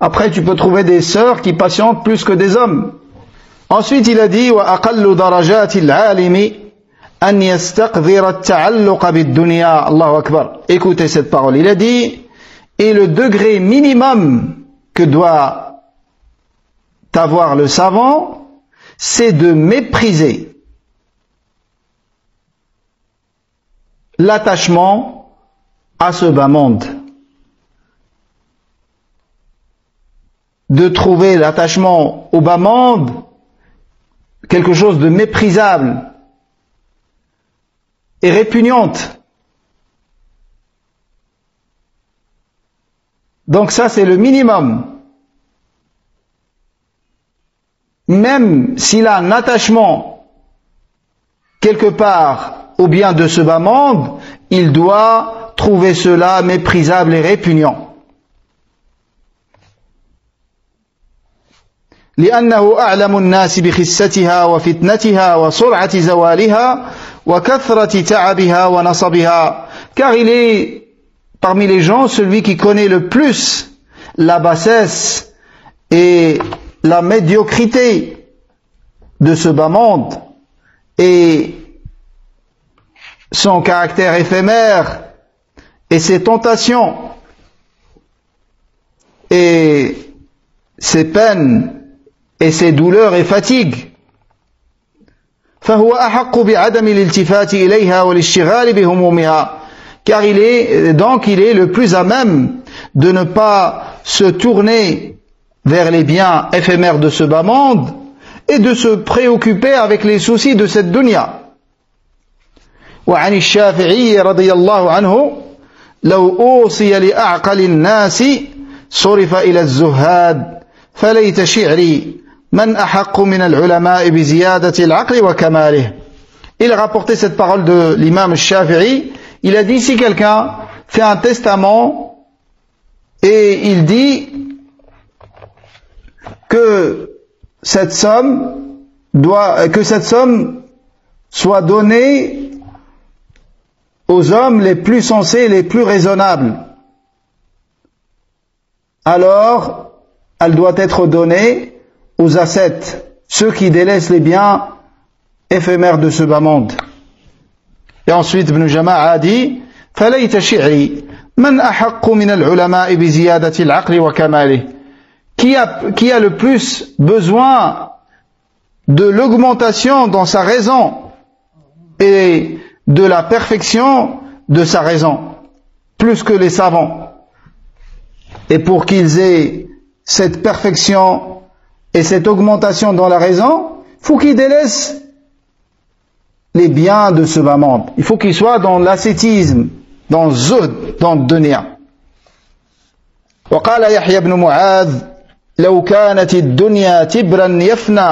Après tu peux trouver des sœurs qui patientent plus que des hommes. Ensuite il a dit وَأَقَلُّ دَرَجَاتِ الْعَالِمِ أَنْ يَسْتَقْذِرَ التَّعَلُّقَ بِالدُّنْيَا. Allahu Akbar. Écoutez cette parole. Il a dit, et le degré minimum que doit avoir le savant, c'est de mépriser l'attachement à ce bas monde. De trouver l'attachement au bas monde quelque chose de méprisable et répugnante. Donc ça c'est le minimum. Même s'il a un attachement quelque part au bien de ce bas monde, il doit trouver cela méprisable et répugnant. لأنه أعلم الناس بخستها وفتنتها وسرعة زوالها وكثرة تعبها ونصبها. Car il est parmi les gens celui qui connaît le plus la bassesse et la médiocrité de ce bas monde et son caractère éphémère et ses tentations et ses peines et ses douleurs et fatigues. فهو أحق بعدم الالتفات إليها والاشتغال بهمومها. Car il est le plus à même de ne pas se tourner vers les biens éphémères de ce bas monde et de se préoccuper avec les soucis de cette dunya. وعن الشافعي رضي الله عنه لو أوصي لأعقل الناس صرف إلى الزهاد فليت شعري من أحق من العلماء بزيادة العقل وكماله. Il a rapporté cette parole de l'imam Shafi'i. Il a dit, si quelqu'un fait un testament et il dit que cette somme soit donnée aux hommes les plus sensés et les plus raisonnables, alors elle doit être donnée aux ascètes, ceux qui délaissent les biens éphémères de ce bas monde. Et ensuite, Ibn Jama'a a dit فَلَيْتَ شِعْرِي مَنْ أَحَقُّ مِنَ الْعُلَمَاءِ بِزِيَادَةِ الْعَقْلِ وَكَمَالِهِ. Qui a le plus besoin de l'augmentation dans sa raison et de la perfection de sa raison, plus que les savants. Et pour qu'ils aient cette perfection et cette augmentation dans la raison, il faut qu'ils délaissent les biens de ce bas monde. Il faut qu'ils soient dans l'ascétisme, dans le zuhd, dans le dunya. وقال يحيى بن معاذ لو كانت الدنيا تبرا يفنى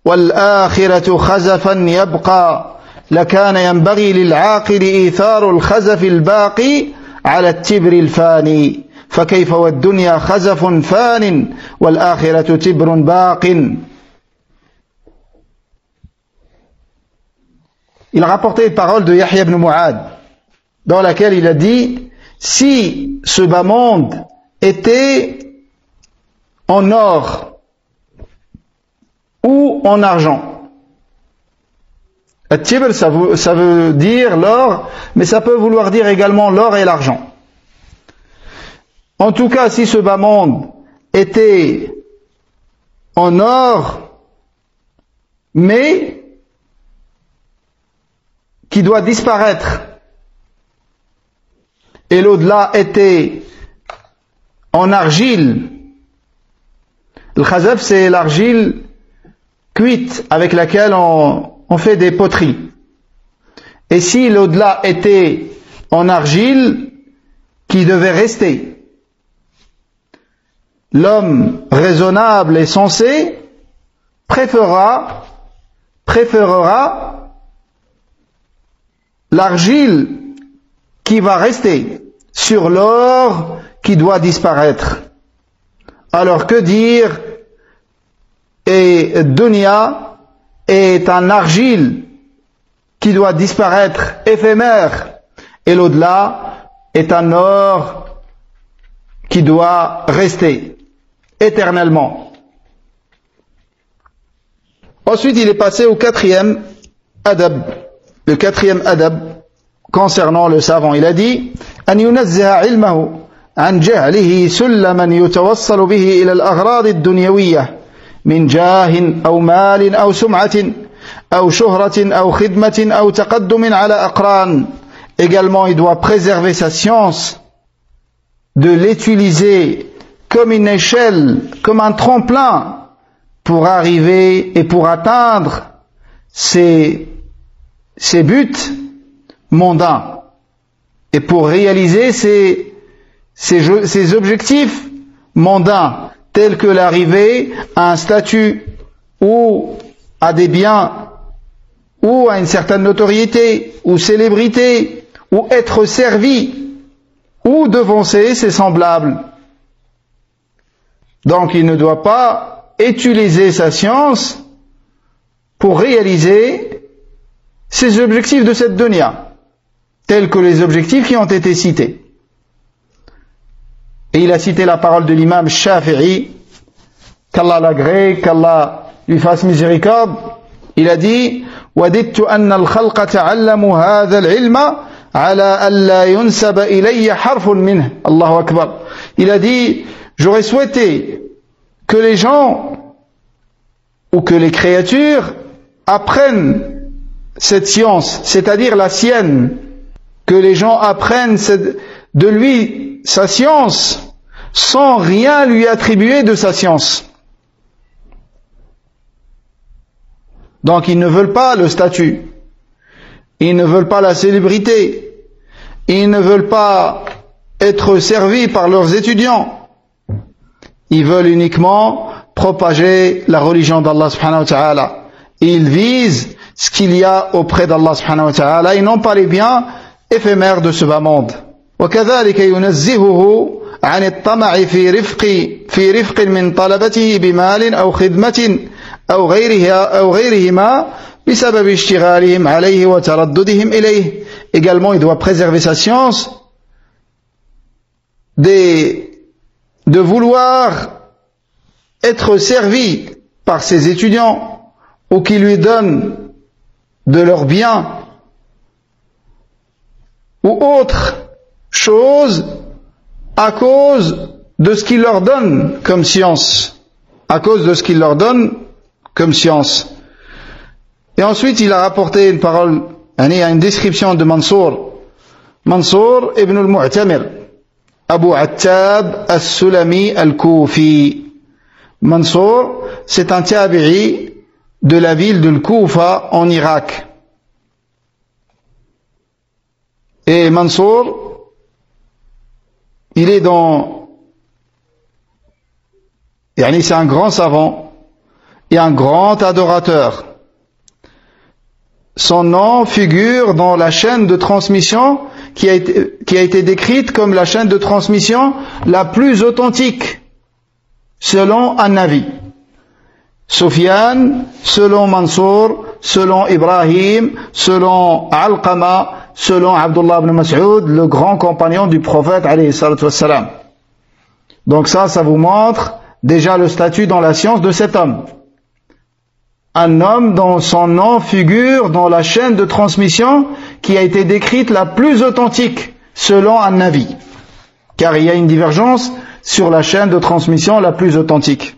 والآخرة خزفا يبقى لكان ينبغي للعاقل إيثار الخزف الباقي على التبر الفاني فكيف والدنيا خزف فان والآخرة تبر باق. Il a rapporté une parole de Yahya ibn Mu'ad dans laquelle il a dit si ce bas monde était en or ou en argent. At-tibr, ça veut dire l'or, mais ça peut vouloir dire également l'or et l'argent. En tout cas, si ce bas monde était en or, mais qui doit disparaître, et l'au-delà était en argile. Le khazaf, c'est l'argile cuite avec laquelle on fait des poteries. Et si l'au-delà était en argile qui devait rester, l'homme raisonnable et sensé préférera l'argile qui va rester sur l'or qui doit disparaître. Alors que dire, et dunya est un argile qui doit disparaître, éphémère, et l'au-delà est un or qui doit rester éternellement. Ensuite, il est passé au quatrième adab, le quatrième adab concernant le savant. Il a dit أن ينزه علمه عن جهله سلما يتوصل به إلى الأغراض الدنيوية من جاه أو مال أو سمعة أو شهرة أو خدمة أو تقدم على أقران. Également, il doit préserver sa science, de l'utiliser comme une échelle, comme un tremplin pour arriver et pour atteindre ses buts mondains et pour réaliser ses objectifs mondains tels que l'arrivée à un statut ou à des biens ou à une certaine notoriété ou célébrité ou être servi ou devancer ses semblables. Donc il ne doit pas utiliser sa science pour réaliser ses objectifs de cette dunya, tels que les objectifs qui ont été cités. Et il a cité la parole de l'imam Shafi'i, qu'Allah l'agrée, qu'Allah lui fasse miséricorde. Il a dit وَدِدْتُ أَنَّ الْخَلْقَ تَعَلَّمُوا هَذَا الْعِلْمَ عَلَى أَلَّا يُنْسَبَ إِلَيَّ حَرْفٌ مِنْهُ. Allahu Akbar. Il a dit, j'aurais souhaité que les gens ou que les créatures apprennent cette science, c'est-à-dire la sienne, que les gens apprennent de lui sa science sans rien lui attribuer de sa science. Donc ils ne veulent pas le statut, ils ne veulent pas la célébrité, ils ne veulent pas être servis par leurs étudiants, ils veulent uniquement propager la religion d'Allah subhanahu wa ta'ala. Ils visent ce qu'il y a auprès d'Allah subhanahu wa ta'ala et non pas les biens éphémères de ce bas monde. وكذلك ينزهه عن الطمع في رفق من طلبته بمال أو خدمة أو غيرهما بسبب اشتغالهم عليه وترددهم إليه. Également, il doit préserver sa science de vouloir être servi par ses étudiants ou qui lui donnent de leurs biens ou autre chose à cause de ce qu'il leur donne comme science. À cause de ce qu'il leur donne comme science. Et ensuite, il a rapporté une parole, une description de Mansour. Mansour ibn al-Mu'tamir, Abu Attab al-Sulami al-Koufi. Mansour, c'est un tabi'i de la ville de Koufa en Irak. Et Mansour, il est c'est un grand savant et un grand adorateur. Son nom figure dans la chaîne de transmission qui a été décrite comme la chaîne de transmission la plus authentique selon An-Navi. Sufyan, selon Mansour, selon Ibrahim, selon Alqama, selon Abdullah ibn Mas'ud, le grand compagnon du prophète alayhi salatu wassalam. Donc ça vous montre déjà le statut dans la science de cet homme. Un homme dont son nom figure dans la chaîne de transmission qui a été décrite la plus authentique selon An-Navi. Car il y a une divergence sur la chaîne de transmission la plus authentique.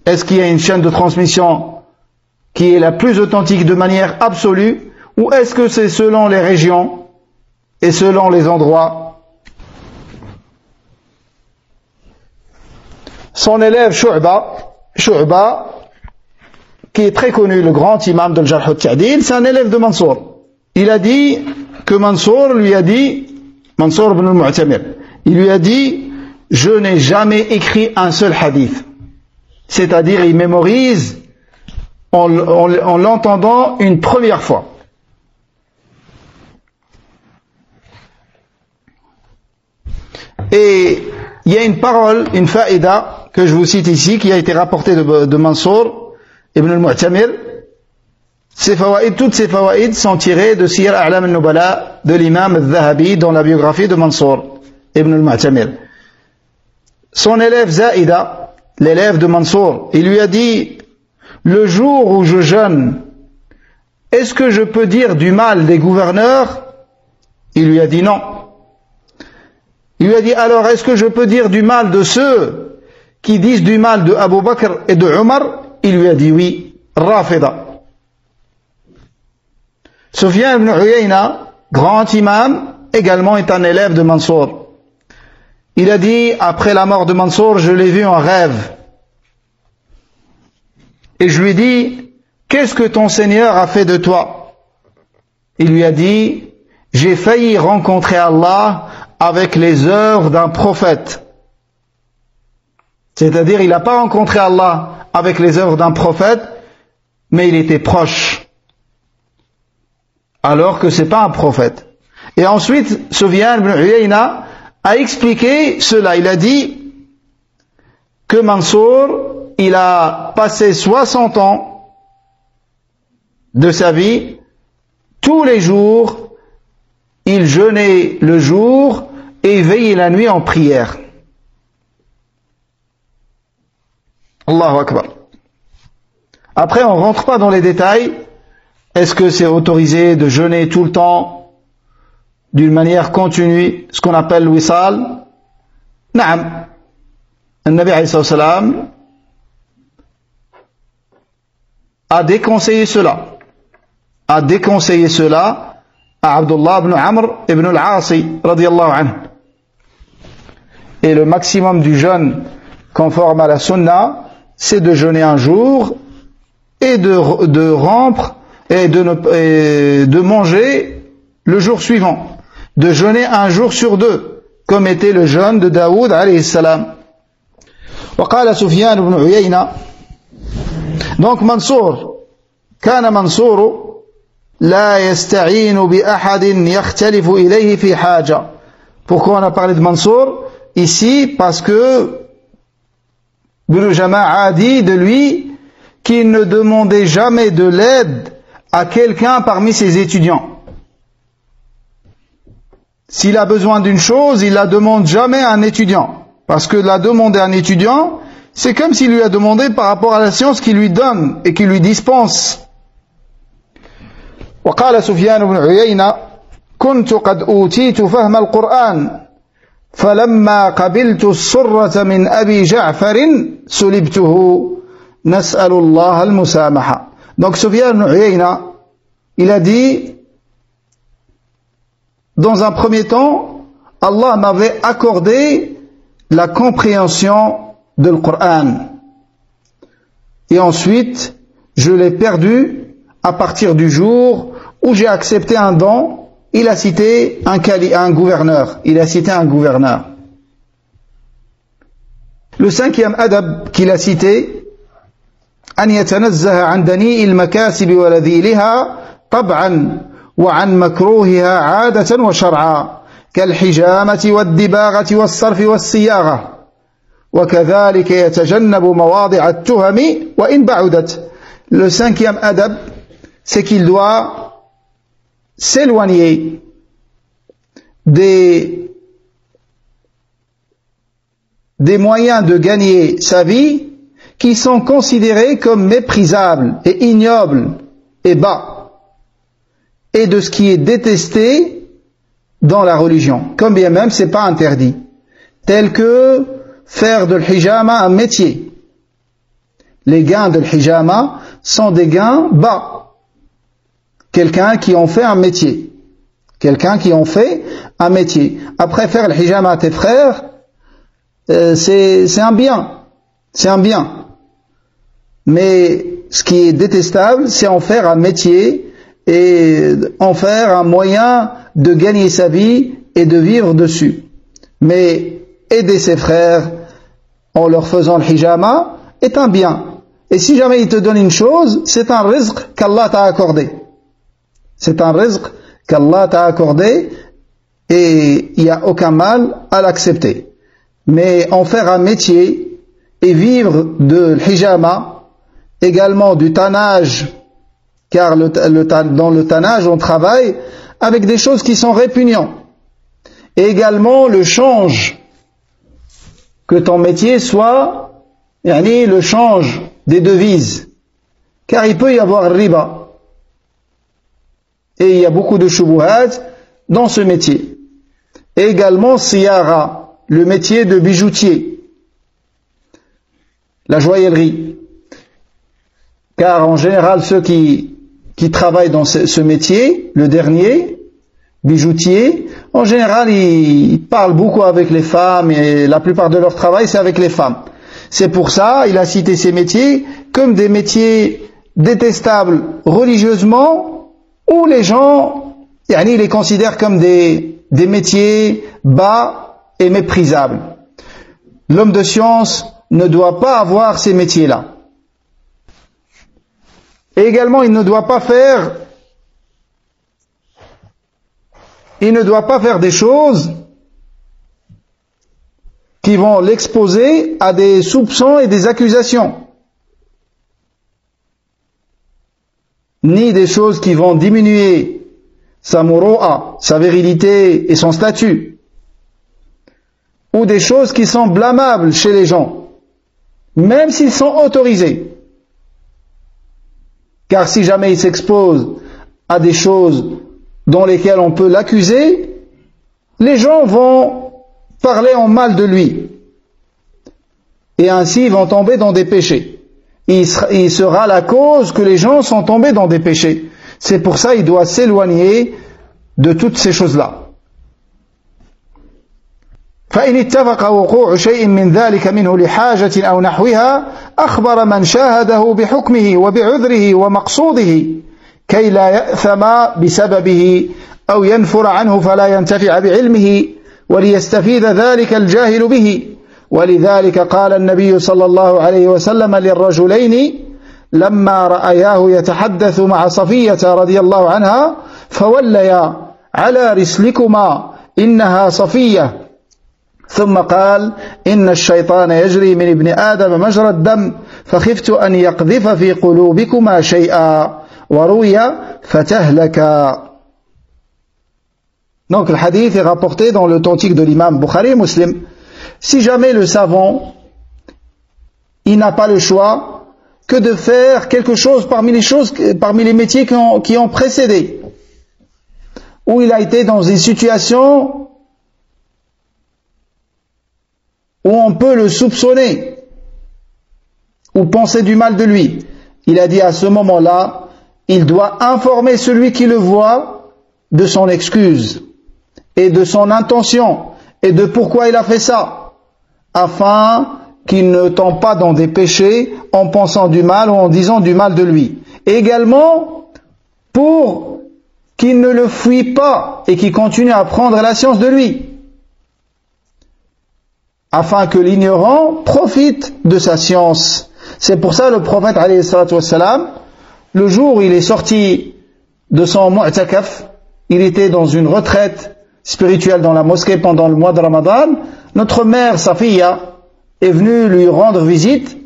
Est-ce qu'il y a une chaîne de transmission qui est la plus authentique de manière absolue, ou est-ce que c'est selon les régions et selon les endroits? Son élève Shu'ba, qui est très connu, le grand imam de Jarh al-Ta'dil, c'est un élève de Mansour. Il a dit que Mansour lui a dit, Mansour ibn al-Mu'tamir, il lui a dit, je n'ai jamais écrit un seul hadith. C'est-à-dire, il mémorise en l'entendant une première fois. Et il y a une parole, une faïda, que je vous cite ici, qui a été rapportée de Mansour ibn al-Mu'tamir. Toutes ces fawaïd sont tirées de Siyar A'lam al-Nubala de l'imam al-Zahabi dans la biographie de Mansour ibn al-Mu'tamir. Son élève Zaïda, l'élève de Mansour, il lui a dit, le jour où je jeûne, est-ce que je peux dire du mal des gouverneurs? Il lui a dit non. Il lui a dit, alors est-ce que je peux dire du mal de ceux qui disent du mal de Abu Bakr et de Omar? Il lui a dit oui. Rafida. Sufyan ibn Uyayna, grand imam, également est un élève de Mansour. Il a dit, après la mort de Mansour, je l'ai vu en rêve. Et je lui ai dit, qu'est-ce que ton Seigneur a fait de toi? Il lui a dit, j'ai failli rencontrer Allah avec les œuvres d'un prophète. C'est-à-dire, il n'a pas rencontré Allah avec les œuvres d'un prophète, mais il était proche. Alors que c'est pas un prophète. Et ensuite, Sufyan ibn Uyayna a expliqué cela. Il a dit que Mansour, il a passé 60 ans de sa vie, tous les jours, il jeûnait le jour et veillait la nuit en prière. Allahu Akbar. Après, on ne rentre pas dans les détails. Est-ce que c'est autorisé de jeûner tout le temps, d'une manière continue, ce qu'on appelle le wisal? Naam. Le Nabi alayhi salam a déconseillé cela. A déconseillé cela à Abdullah ibn Amr ibn al-Asi radiyallahu anhu. Et le maximum du jeûne conforme à la sunna, c'est de jeûner un jour et de rompre et de manger le jour suivant. De jeûner un jour sur deux, comme était le jeûne de Daoud alayhi salam. وقال سفيان بن عيينة donc Mansour كان منصور لا يستعين بأحد يختلف إليه في حاجة. Pourquoi on a parlé de Mansour ici? Parce que Ibn Jama'a a dit de lui qu'il ne demandait jamais de l'aide à quelqu'un parmi ses étudiants. S'il a besoin d'une chose, il la demande jamais à un étudiant. Parce que la demander à un étudiant, c'est comme s'il lui a demandé par rapport à la science qu'il lui donne et qu'il lui dispense. وقال سفيان بن عيينة كنت قد أوتيت فهم القرآن فلما قبلت السرة من أبي جعفر سلبته نسأل الله المسامحة. Donc Sufyan ibn Uyayna, il a dit, dans un premier temps, Allah m'avait accordé la compréhension de le Coran. Et ensuite, je l'ai perdu à partir du jour où j'ai accepté un don. Il a cité un gouverneur. Il a cité un gouverneur. Le cinquième adab qu'il a cité, أن يتنزه عن دنيء المكاسب ولذيلها طبعا وعن مكروهها عادة وشرعا كالحجامة والدباغة والصرف والصياغة وكذلك يتجنب مواضع التهم وإن بعدت. Le cinquième adab, c'est qu'il doit s'éloigner des moyens de gagner sa vie qui sont considérés comme méprisables et ignobles et bas, et de ce qui est détesté dans la religion, comme bien même c'est pas interdit, tel que faire de l'hijama un métier. Les gains de l'hijama sont des gains bas. Quelqu'un qui en fait un métier. Quelqu'un qui en fait un métier. Après, faire l'hijama à tes frères, c'est un bien. C'est un bien. Mais ce qui est détestable, c'est en faire un métier et en faire un moyen de gagner sa vie et de vivre dessus. Mais aider ses frères en leur faisant le hijama est un bien. Et si jamais il te donne une chose, c'est un rizq qu'Allah t'a accordé. C'est un rizq qu'Allah t'a accordé et il n'y a aucun mal à l'accepter. Mais en faire un métier et vivre de l'hijama, également du tannage, car dans le tannage on travaille avec des choses qui sont répugnantes. Et également le change, que ton métier soit le change des devises, car il peut y avoir riba. Et il y a beaucoup de shubuhat dans ce métier. Et également siyara, le métier de bijoutier, la joaillerie. Car en général, ceux qui travaillent dans ce métier, le dernier, bijoutier, en général, ils parlent beaucoup avec les femmes et la plupart de leur travail, c'est avec les femmes. C'est pour ça, il a cité ces métiers comme des métiers détestables religieusement, où les gens, ils les considèrent comme des métiers bas et méprisables. L'homme de science ne doit pas avoir ces métiers-là. Et également, il ne doit pas faire des choses qui vont l'exposer à des soupçons et des accusations, ni des choses qui vont diminuer sa muru'a, sa virilité et son statut, ou des choses qui sont blâmables chez les gens, même s'ils sont autorisés. Car si jamais il s'expose à des choses dans lesquelles on peut l'accuser, les gens vont parler en mal de lui. Et ainsi ils vont tomber dans des péchés. Il sera la cause que les gens sont tombés dans des péchés. C'est pour ça qu'il doit s'éloigner de toutes ces choses-là. فإن اتفق وقوع شيء من ذلك منه لحاجة أو نحوها أخبر من شاهده بحكمه وبعذره ومقصوده كي لا يأثم بسببه أو ينفر عنه فلا ينتفع بعلمه وليستفيد ذلك الجاهل به. ولذلك قال النبي صلى الله عليه وسلم للرجلين لما رأياه يتحدث مع صفية رضي الله عنها فوليا على رسلكما إنها صفية ثم قال إن الشيطان يجري من ابن آدم مجرى الدم فخفت أن يقذف في قلوبكما شيئا وروي فتهلكا. Donc le hadith est rapporté dans l'authentique de l'imam Bukhari et Muslim. Si jamais le savant, il n'a pas le choix que de faire quelque chose parmi les métiers qui ont précédé, où il a été dans une situation où on peut le soupçonner ou penser du mal de lui. Il a dit à ce moment-là, il doit informer celui qui le voit de son excuse et de son intention et de pourquoi il a fait ça, afin qu'il ne tombe pas dans des péchés en pensant du mal ou en disant du mal de lui. Et également pour qu'il ne le fuit pas et qu'il continue à prendre la science de lui, afin que l'ignorant profite de sa science. C'est pour ça le prophète alayhi salatu wassalam, le jour où il est sorti de son mu'takaf, il était dans une retraite spirituelle dans la mosquée pendant le mois de Ramadan. Notre mère Safiya est venue lui rendre visite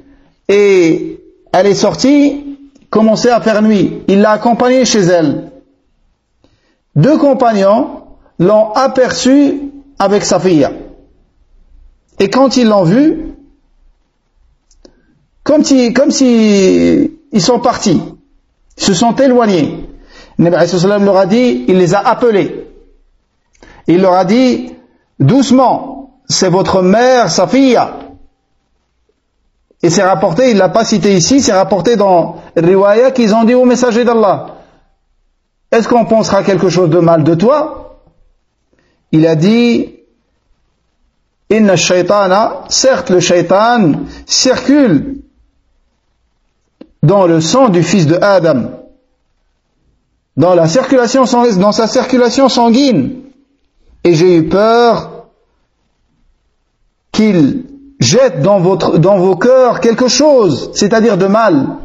et elle est sortie, commençait à faire nuit. Il l'a accompagnée chez elle. 2 compagnons l'ont aperçu avec Safiya. Et quand ils l'ont vu, comme si ils sont partis, ils se sont éloignés. Le Nabi sallallahu alayhi wa sallam leur a dit, il les a appelés. Il leur a dit, doucement, c'est votre mère Safiya. Et c'est rapporté, il ne l'a pas cité ici, c'est rapporté dans Riwaya qu'ils ont dit au messager d'Allah, est-ce qu'on pensera quelque chose de mal de toi? Il a dit, Inna shaytana, certes le shaytan circule dans le sang du fils de Adam, dans sa circulation sanguine, et j'ai eu peur qu'il jette dans vos cœurs quelque chose, c'est-à-dire de mal,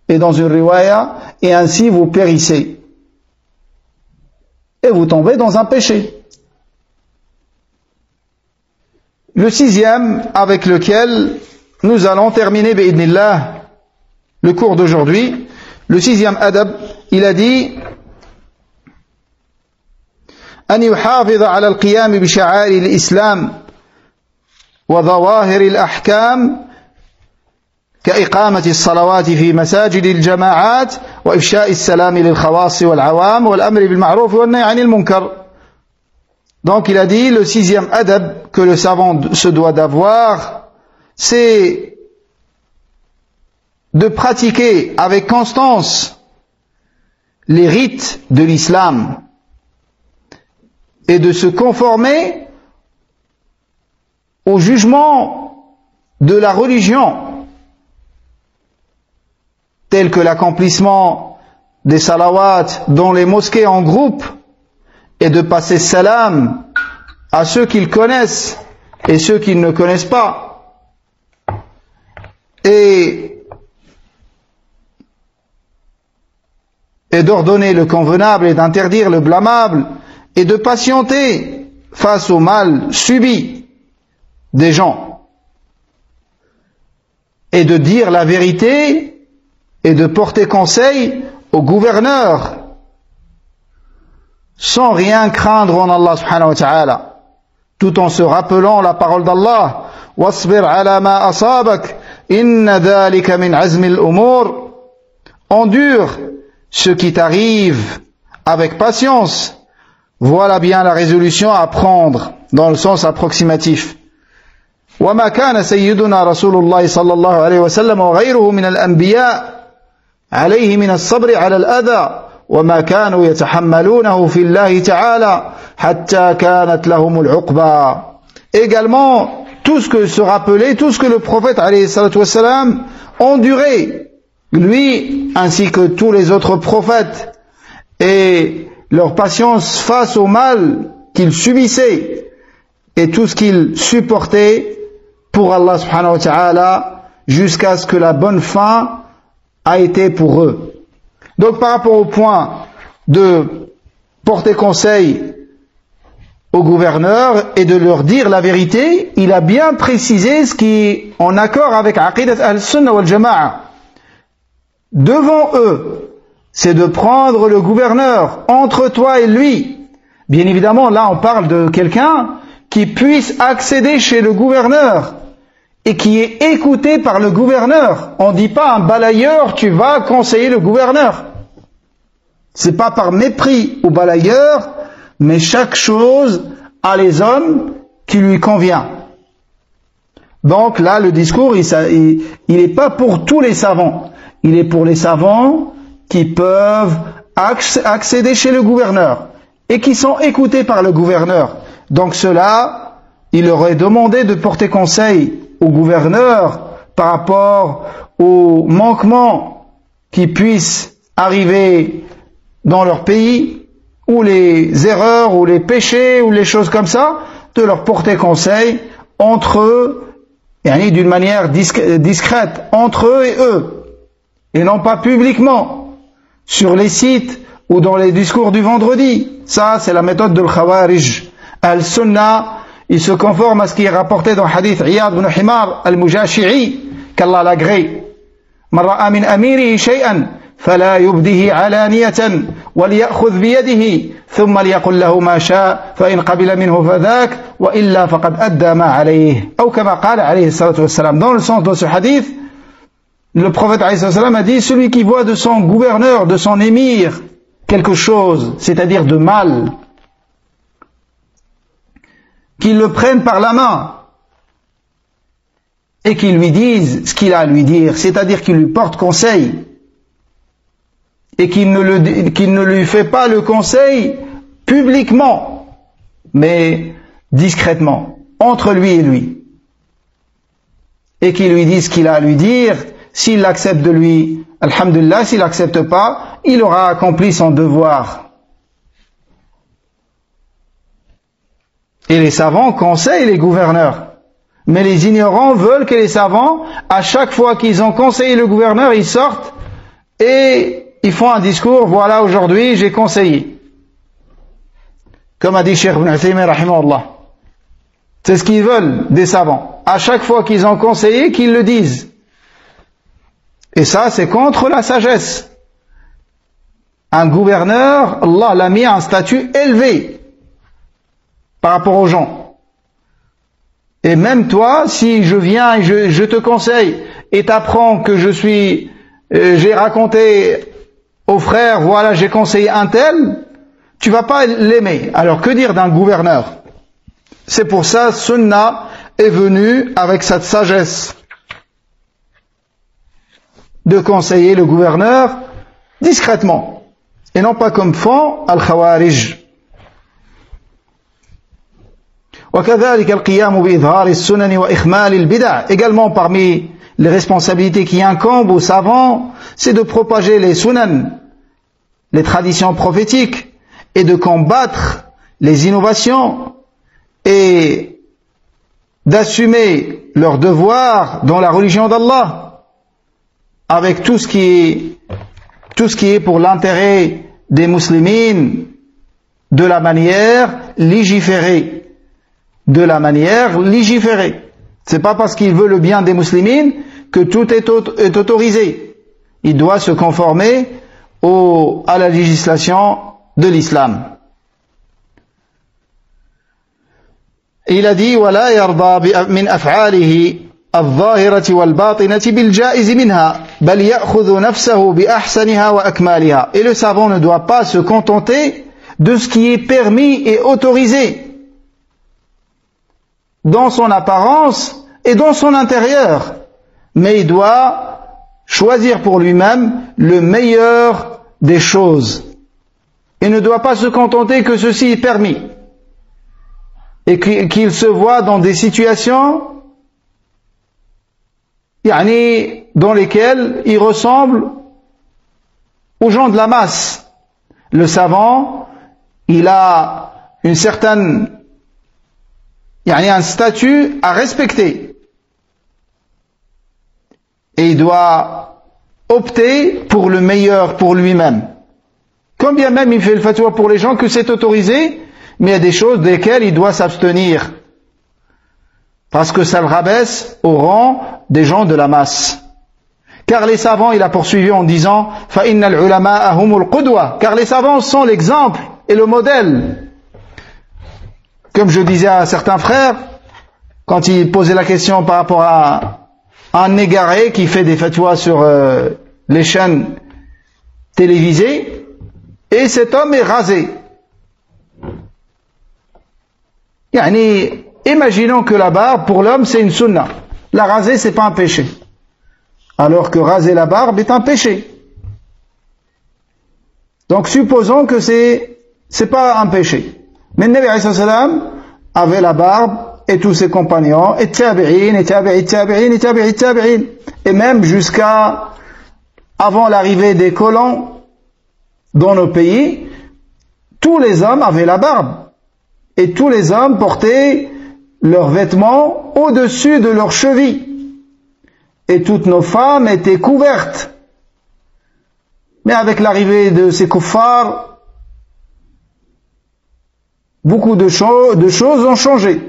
et dans une riwaya, et ainsi vous périssez et vous tombez dans un péché. Le 6e avec lequel nous allons terminer bi'idnillah le cours d'aujourd'hui, le 6e adab, il a dit أن يحافظ على القيام بشعائر الإسلام وظواهر الأحكام كإقامة الصلوات في مساجد الجماعات وإفشاء السلام للخواص والعوام والأمر بالمعروف والنهي عن المنكر. Donc il a dit, le 6e adab que le savant se doit d'avoir, c'est de pratiquer avec constance les rites de l'islam et de se conformer au jugement de la religion, tel que l'accomplissement des salawats dans les mosquées en groupe, et de passer salam à ceux qu'ils connaissent et ceux qu'ils ne connaissent pas, et d'ordonner le convenable et d'interdire le blâmable, et de patienter face au mal subi des gens, et de dire la vérité et de porter conseil au gouverneur sans rien craindre en Allah subhanahu wa ta'ala, tout en se rappelant la parole d'Allah, wasbir ala ma asabak inna dhalika min azmi al-umur, endure ce qui t'arrive avec patience, voilà bien la résolution à prendre dans le sens approximatif. وما كان سيدنا رسول الله صلى الله عليه وسلم وغيره من الأنبياء عليه من الصبر على الأذى وما كانوا يتحملونه في الله تعالى حتى كانت لهم العقبى. Également, tout ce que se rappelait, tout ce que le prophète alayhi salatu wassalam endurait, lui ainsi que tous les autres prophètes, et leur patience face au mal qu'ils subissaient et tout ce qu'ils supportaient pour Allah subhanahu wa ta'ala jusqu'à ce que la bonne fin a été pour eux. Donc par rapport au point de porter conseil aux gouverneurs et de leur dire la vérité, il a bien précisé ce qui est en accord avec Aqidat al-Sunnah wal-Jama'a. Devant eux, c'est de prendre le gouverneur entre toi et lui. Bien évidemment, là on parle de quelqu'un qui puisse accéder chez le gouverneur et qui est écouté par le gouverneur. On ne dit pas un balayeur, tu vas conseiller le gouverneur. C'est pas par mépris ou balayeur, mais chaque chose a les hommes qui lui convient. Donc là, le discours, il n'est pas pour tous les savants. Il est pour les savants qui peuvent accéder chez le gouverneur et qui sont écoutés par le gouverneur. Donc cela, il leur est demandé de porter conseil au gouverneur par rapport aux manquements qui puissent arriver dans leur pays, ou les erreurs, ou les péchés, ou les choses comme ça, de leur porter conseil entre eux, d'une manière discrète, entre eux et eux, et non pas publiquement, sur les sites ou dans les discours du vendredi. Ça, c'est la méthode de l'Khawarij. Al-Sunnah, il se conforme à ce qui est rapporté dans le hadith Iyad ibn Himar al-Mujashi'i, qu'Allah l'agrée. Man ra'a min amirihi shay'an فلا يبديه علانية وليأخذ بيده ثم ليقل له ما شاء فإن قبل منه فذاك وإلا فقد أدى ما عليه أو كما قال عليه الصلاة والسلام. Dans le sens de ce hadith, le prophète عليه الصلاة والسلام a dit: celui qui voit de son gouverneur, de son émir, quelque chose, c'est-à-dire de mal, qu'il le prenne par la main et qu'il lui dise ce qu'il a à lui dire, c'est-à-dire qu'il lui porte conseil, et qu'il ne lui fait pas le conseil publiquement, mais discrètement, entre lui et lui. Et qu'il lui dise ce qu'il a à lui dire. S'il accepte de lui, alhamdulillah, s'il n'accepte pas, il aura accompli son devoir. Et les savants conseillent les gouverneurs. Mais les ignorants veulent que les savants, à chaque fois qu'ils ont conseillé le gouverneur, ils sortent et ils font un discours: voilà, aujourd'hui j'ai conseillé. Comme a dit Cheikh Ibn Uthaymin rahimahullah. C'est ce qu'ils veulent des savants. À chaque fois qu'ils ont conseillé, qu'ils le disent. Et ça, c'est contre la sagesse. Un gouverneur, Allah l'a mis à un statut élevé par rapport aux gens. Et même toi, si je viens et je te conseille et t'apprends que j'ai raconté aux frères, voilà, j'ai conseillé un tel, tu vas pas l'aimer. Alors que dire d'un gouverneur? C'est pour ça, Sunnah est venu avec cette sagesse de conseiller le gouverneur discrètement, et non pas comme font Al-Khawarij. وكذلك القيام بإظهار السنن وإخمال البدع. Également parmi les responsabilités qui incombent aux savants, c'est de propager les sunan, les traditions prophétiques, et de combattre les innovations, et d'assumer leur devoir dans la religion d'Allah, avec tout ce qui est pour l'intérêt des musulmans, de la manière légiférée. C'est pas parce qu'il veut le bien des musulmans que tout est autorisé. Il doit se conformer à la législation de l'islam. Il a dit: ولا يرضى من أفعاله الظاهرة والباطنة بالجائز منها بل يأخذ نفسه بأحسنها وأكمالها. Et le savant ne doit pas se contenter de ce qui est permis et autorisé dans son apparence et dans son intérieur, mais il doit choisir pour lui-même le meilleur des choses. Il ne doit pas se contenter que ceci est permis et qu'il se voit dans des situations dans lesquelles il ressemble aux gens de la masse. Le savant, il a une certaine un statut à respecter. Et il doit opter pour le meilleur pour lui-même. Quand bien même il fait le fatwa pour les gens que c'est autorisé, mais il y a des choses desquelles il doit s'abstenir. Parce que ça le rabaisse au rang des gens de la masse. Car les savants, il a poursuivi en disant: فَإِنَّ الْعُلَمَاءَ هُمُ الْقُدْوَةِ. Car les savants sont l'exemple et le modèle. Comme je disais à certains frères, quand ils posaient la question par rapport à un égaré qui fait des fatwas sur les chaînes télévisées, et cet homme est rasé. Yani, imaginons que la barbe, pour l'homme, c'est une sunna. La raser, c'est pas un péché. Alors que raser la barbe est un péché. Donc, supposons que c'est pas un péché. Mais le Nabi alayhi salam avait la barbe et tous ses compagnons, et tabi'in, et tabi'in, et tabi'in, et tabi'in, et tabi'in. Et même jusqu'à avant l'arrivée des colons dans nos pays, tous les hommes avaient la barbe. Et tous les hommes portaient leurs vêtements au-dessus de leurs chevilles. Et toutes nos femmes étaient couvertes. Mais avec l'arrivée de ces kuffars, beaucoup de choses ont changé.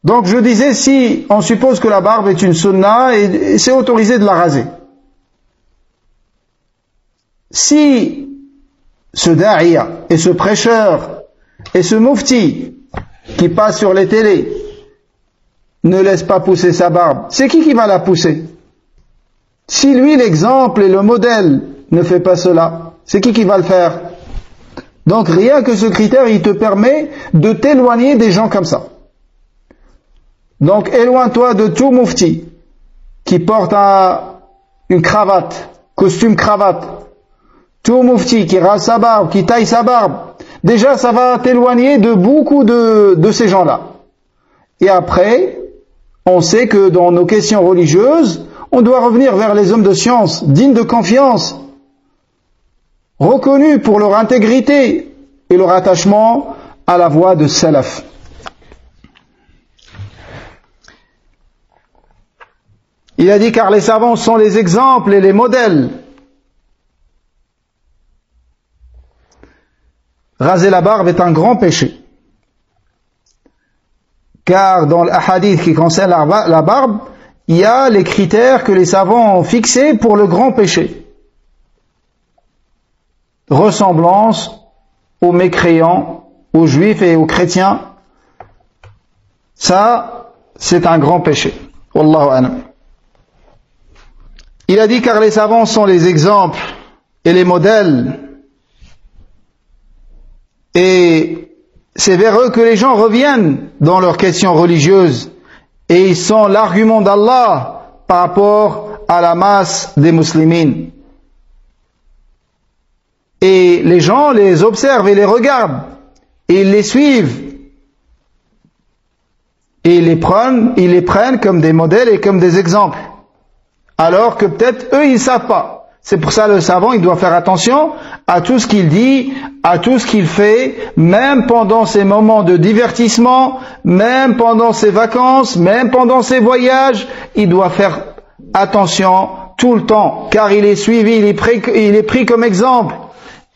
Donc je disais, si on suppose que la barbe est une sunna et c'est autorisé de la raser. Si ce da'iya et ce prêcheur et ce mufti qui passe sur les télés ne laisse pas pousser sa barbe, c'est qui va la pousser? Si lui, l'exemple et le modèle ne fait pas cela, c'est qui va le faire? Donc rien que ce critère, il te permet de t'éloigner des gens comme ça. Donc éloigne-toi de tout mufti qui porte une cravate, costume cravate. Tout mufti qui rase sa barbe, qui taille sa barbe. Déjà, ça va t'éloigner de beaucoup de ces gens-là. Et après, on sait que dans nos questions religieuses, on doit revenir vers les hommes de science, dignes de confiance, reconnus pour leur intégrité et leur attachement à la voie de Salaf. Il a dit, car les savants sont les exemples et les modèles. Raser la barbe est un grand péché. Car dans l'ahadith qui concerne la barbe, il y a les critères que les savants ont fixés pour le grand péché. Ressemblance aux mécréants, aux juifs et aux chrétiens. Ça, c'est un grand péché. Wallahu a'lam. Il a dit, car les savants sont les exemples et les modèles. Et c'est vers eux que les gens reviennent dans leurs questions religieuses. Et ils sont l'argument d'Allah par rapport à la masse des musulmans. Et les gens les observent et les regardent. Et ils les suivent. Et ils les prennent comme des modèles et comme des exemples. Alors que peut-être eux, ils ne savent pas. C'est pour ça le savant, il doit faire attention à tout ce qu'il dit, à tout ce qu'il fait, même pendant ses moments de divertissement, même pendant ses vacances, même pendant ses voyages, il doit faire attention tout le temps, car il est suivi, il est pris comme exemple.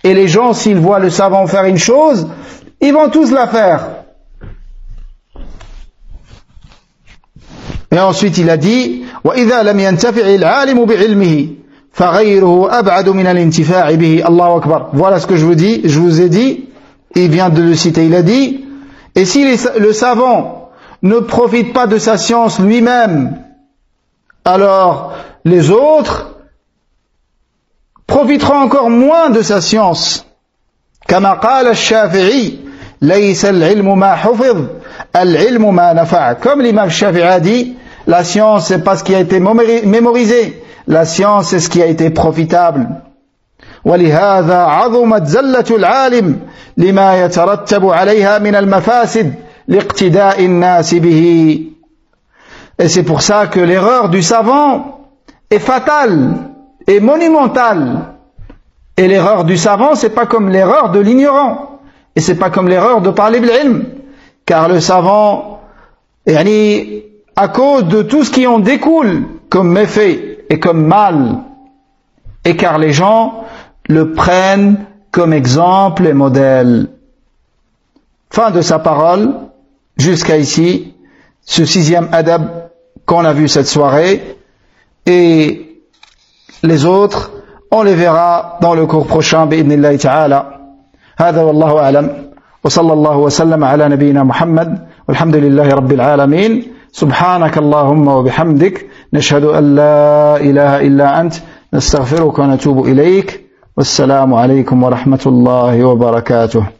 Et les gens, s'ils voient le savant faire une chose, ils vont tous la faire. Et ensuite il a dit, وَإِذَا لَمْ يَنْتَفِعِ الْعَالِمُ بِعِلْمِهِ فَغَيْرُهُ أَبْعَدُ مِنَ الْإِنْتِفَاعِ بِهِ. Allahu Akbar. Voilà ce que je vous ai dit, il vient de le citer, il a dit, et si le savant ne profite pas de sa science lui-même, alors les autres profiteront encore moins de sa science. كما قال الشافعي ليس العلم ما حفظ العلم ما نفع. Comme l'imam Shafi'i a dit, la science c'est pas ce qui a été mémorisé, la science c'est ce qui a été profitable. ولهذا عظمت زلة العالم لما يترتب عليها من المفاسد لاقتداء الناس به. Et c'est pour ça que l'erreur du savant est fatale et monumentale. Et l'erreur du savant, c'est pas comme l'erreur de l'ignorant. Et c'est pas comme l'erreur de talib al-ilm. Car le savant, à cause de tout ce qui en découle comme méfait et comme mal, et car les gens le prennent comme exemple et modèle. Fin de sa parole, jusqu'à ici, ce 6e adab qu'on a vu cette soirée, et les autres, on les verra dans le cours prochain, bi'idhnillahi ta'ala. هذا والله أعلم وصلى الله وسلم على نبينا محمد والحمد لله رب العالمين سبحانك اللهم وبحمدك نشهد أن لا إله إلا أنت نستغفرك ونتوب إليك. والسلام عليكم ورحمة الله وبركاته.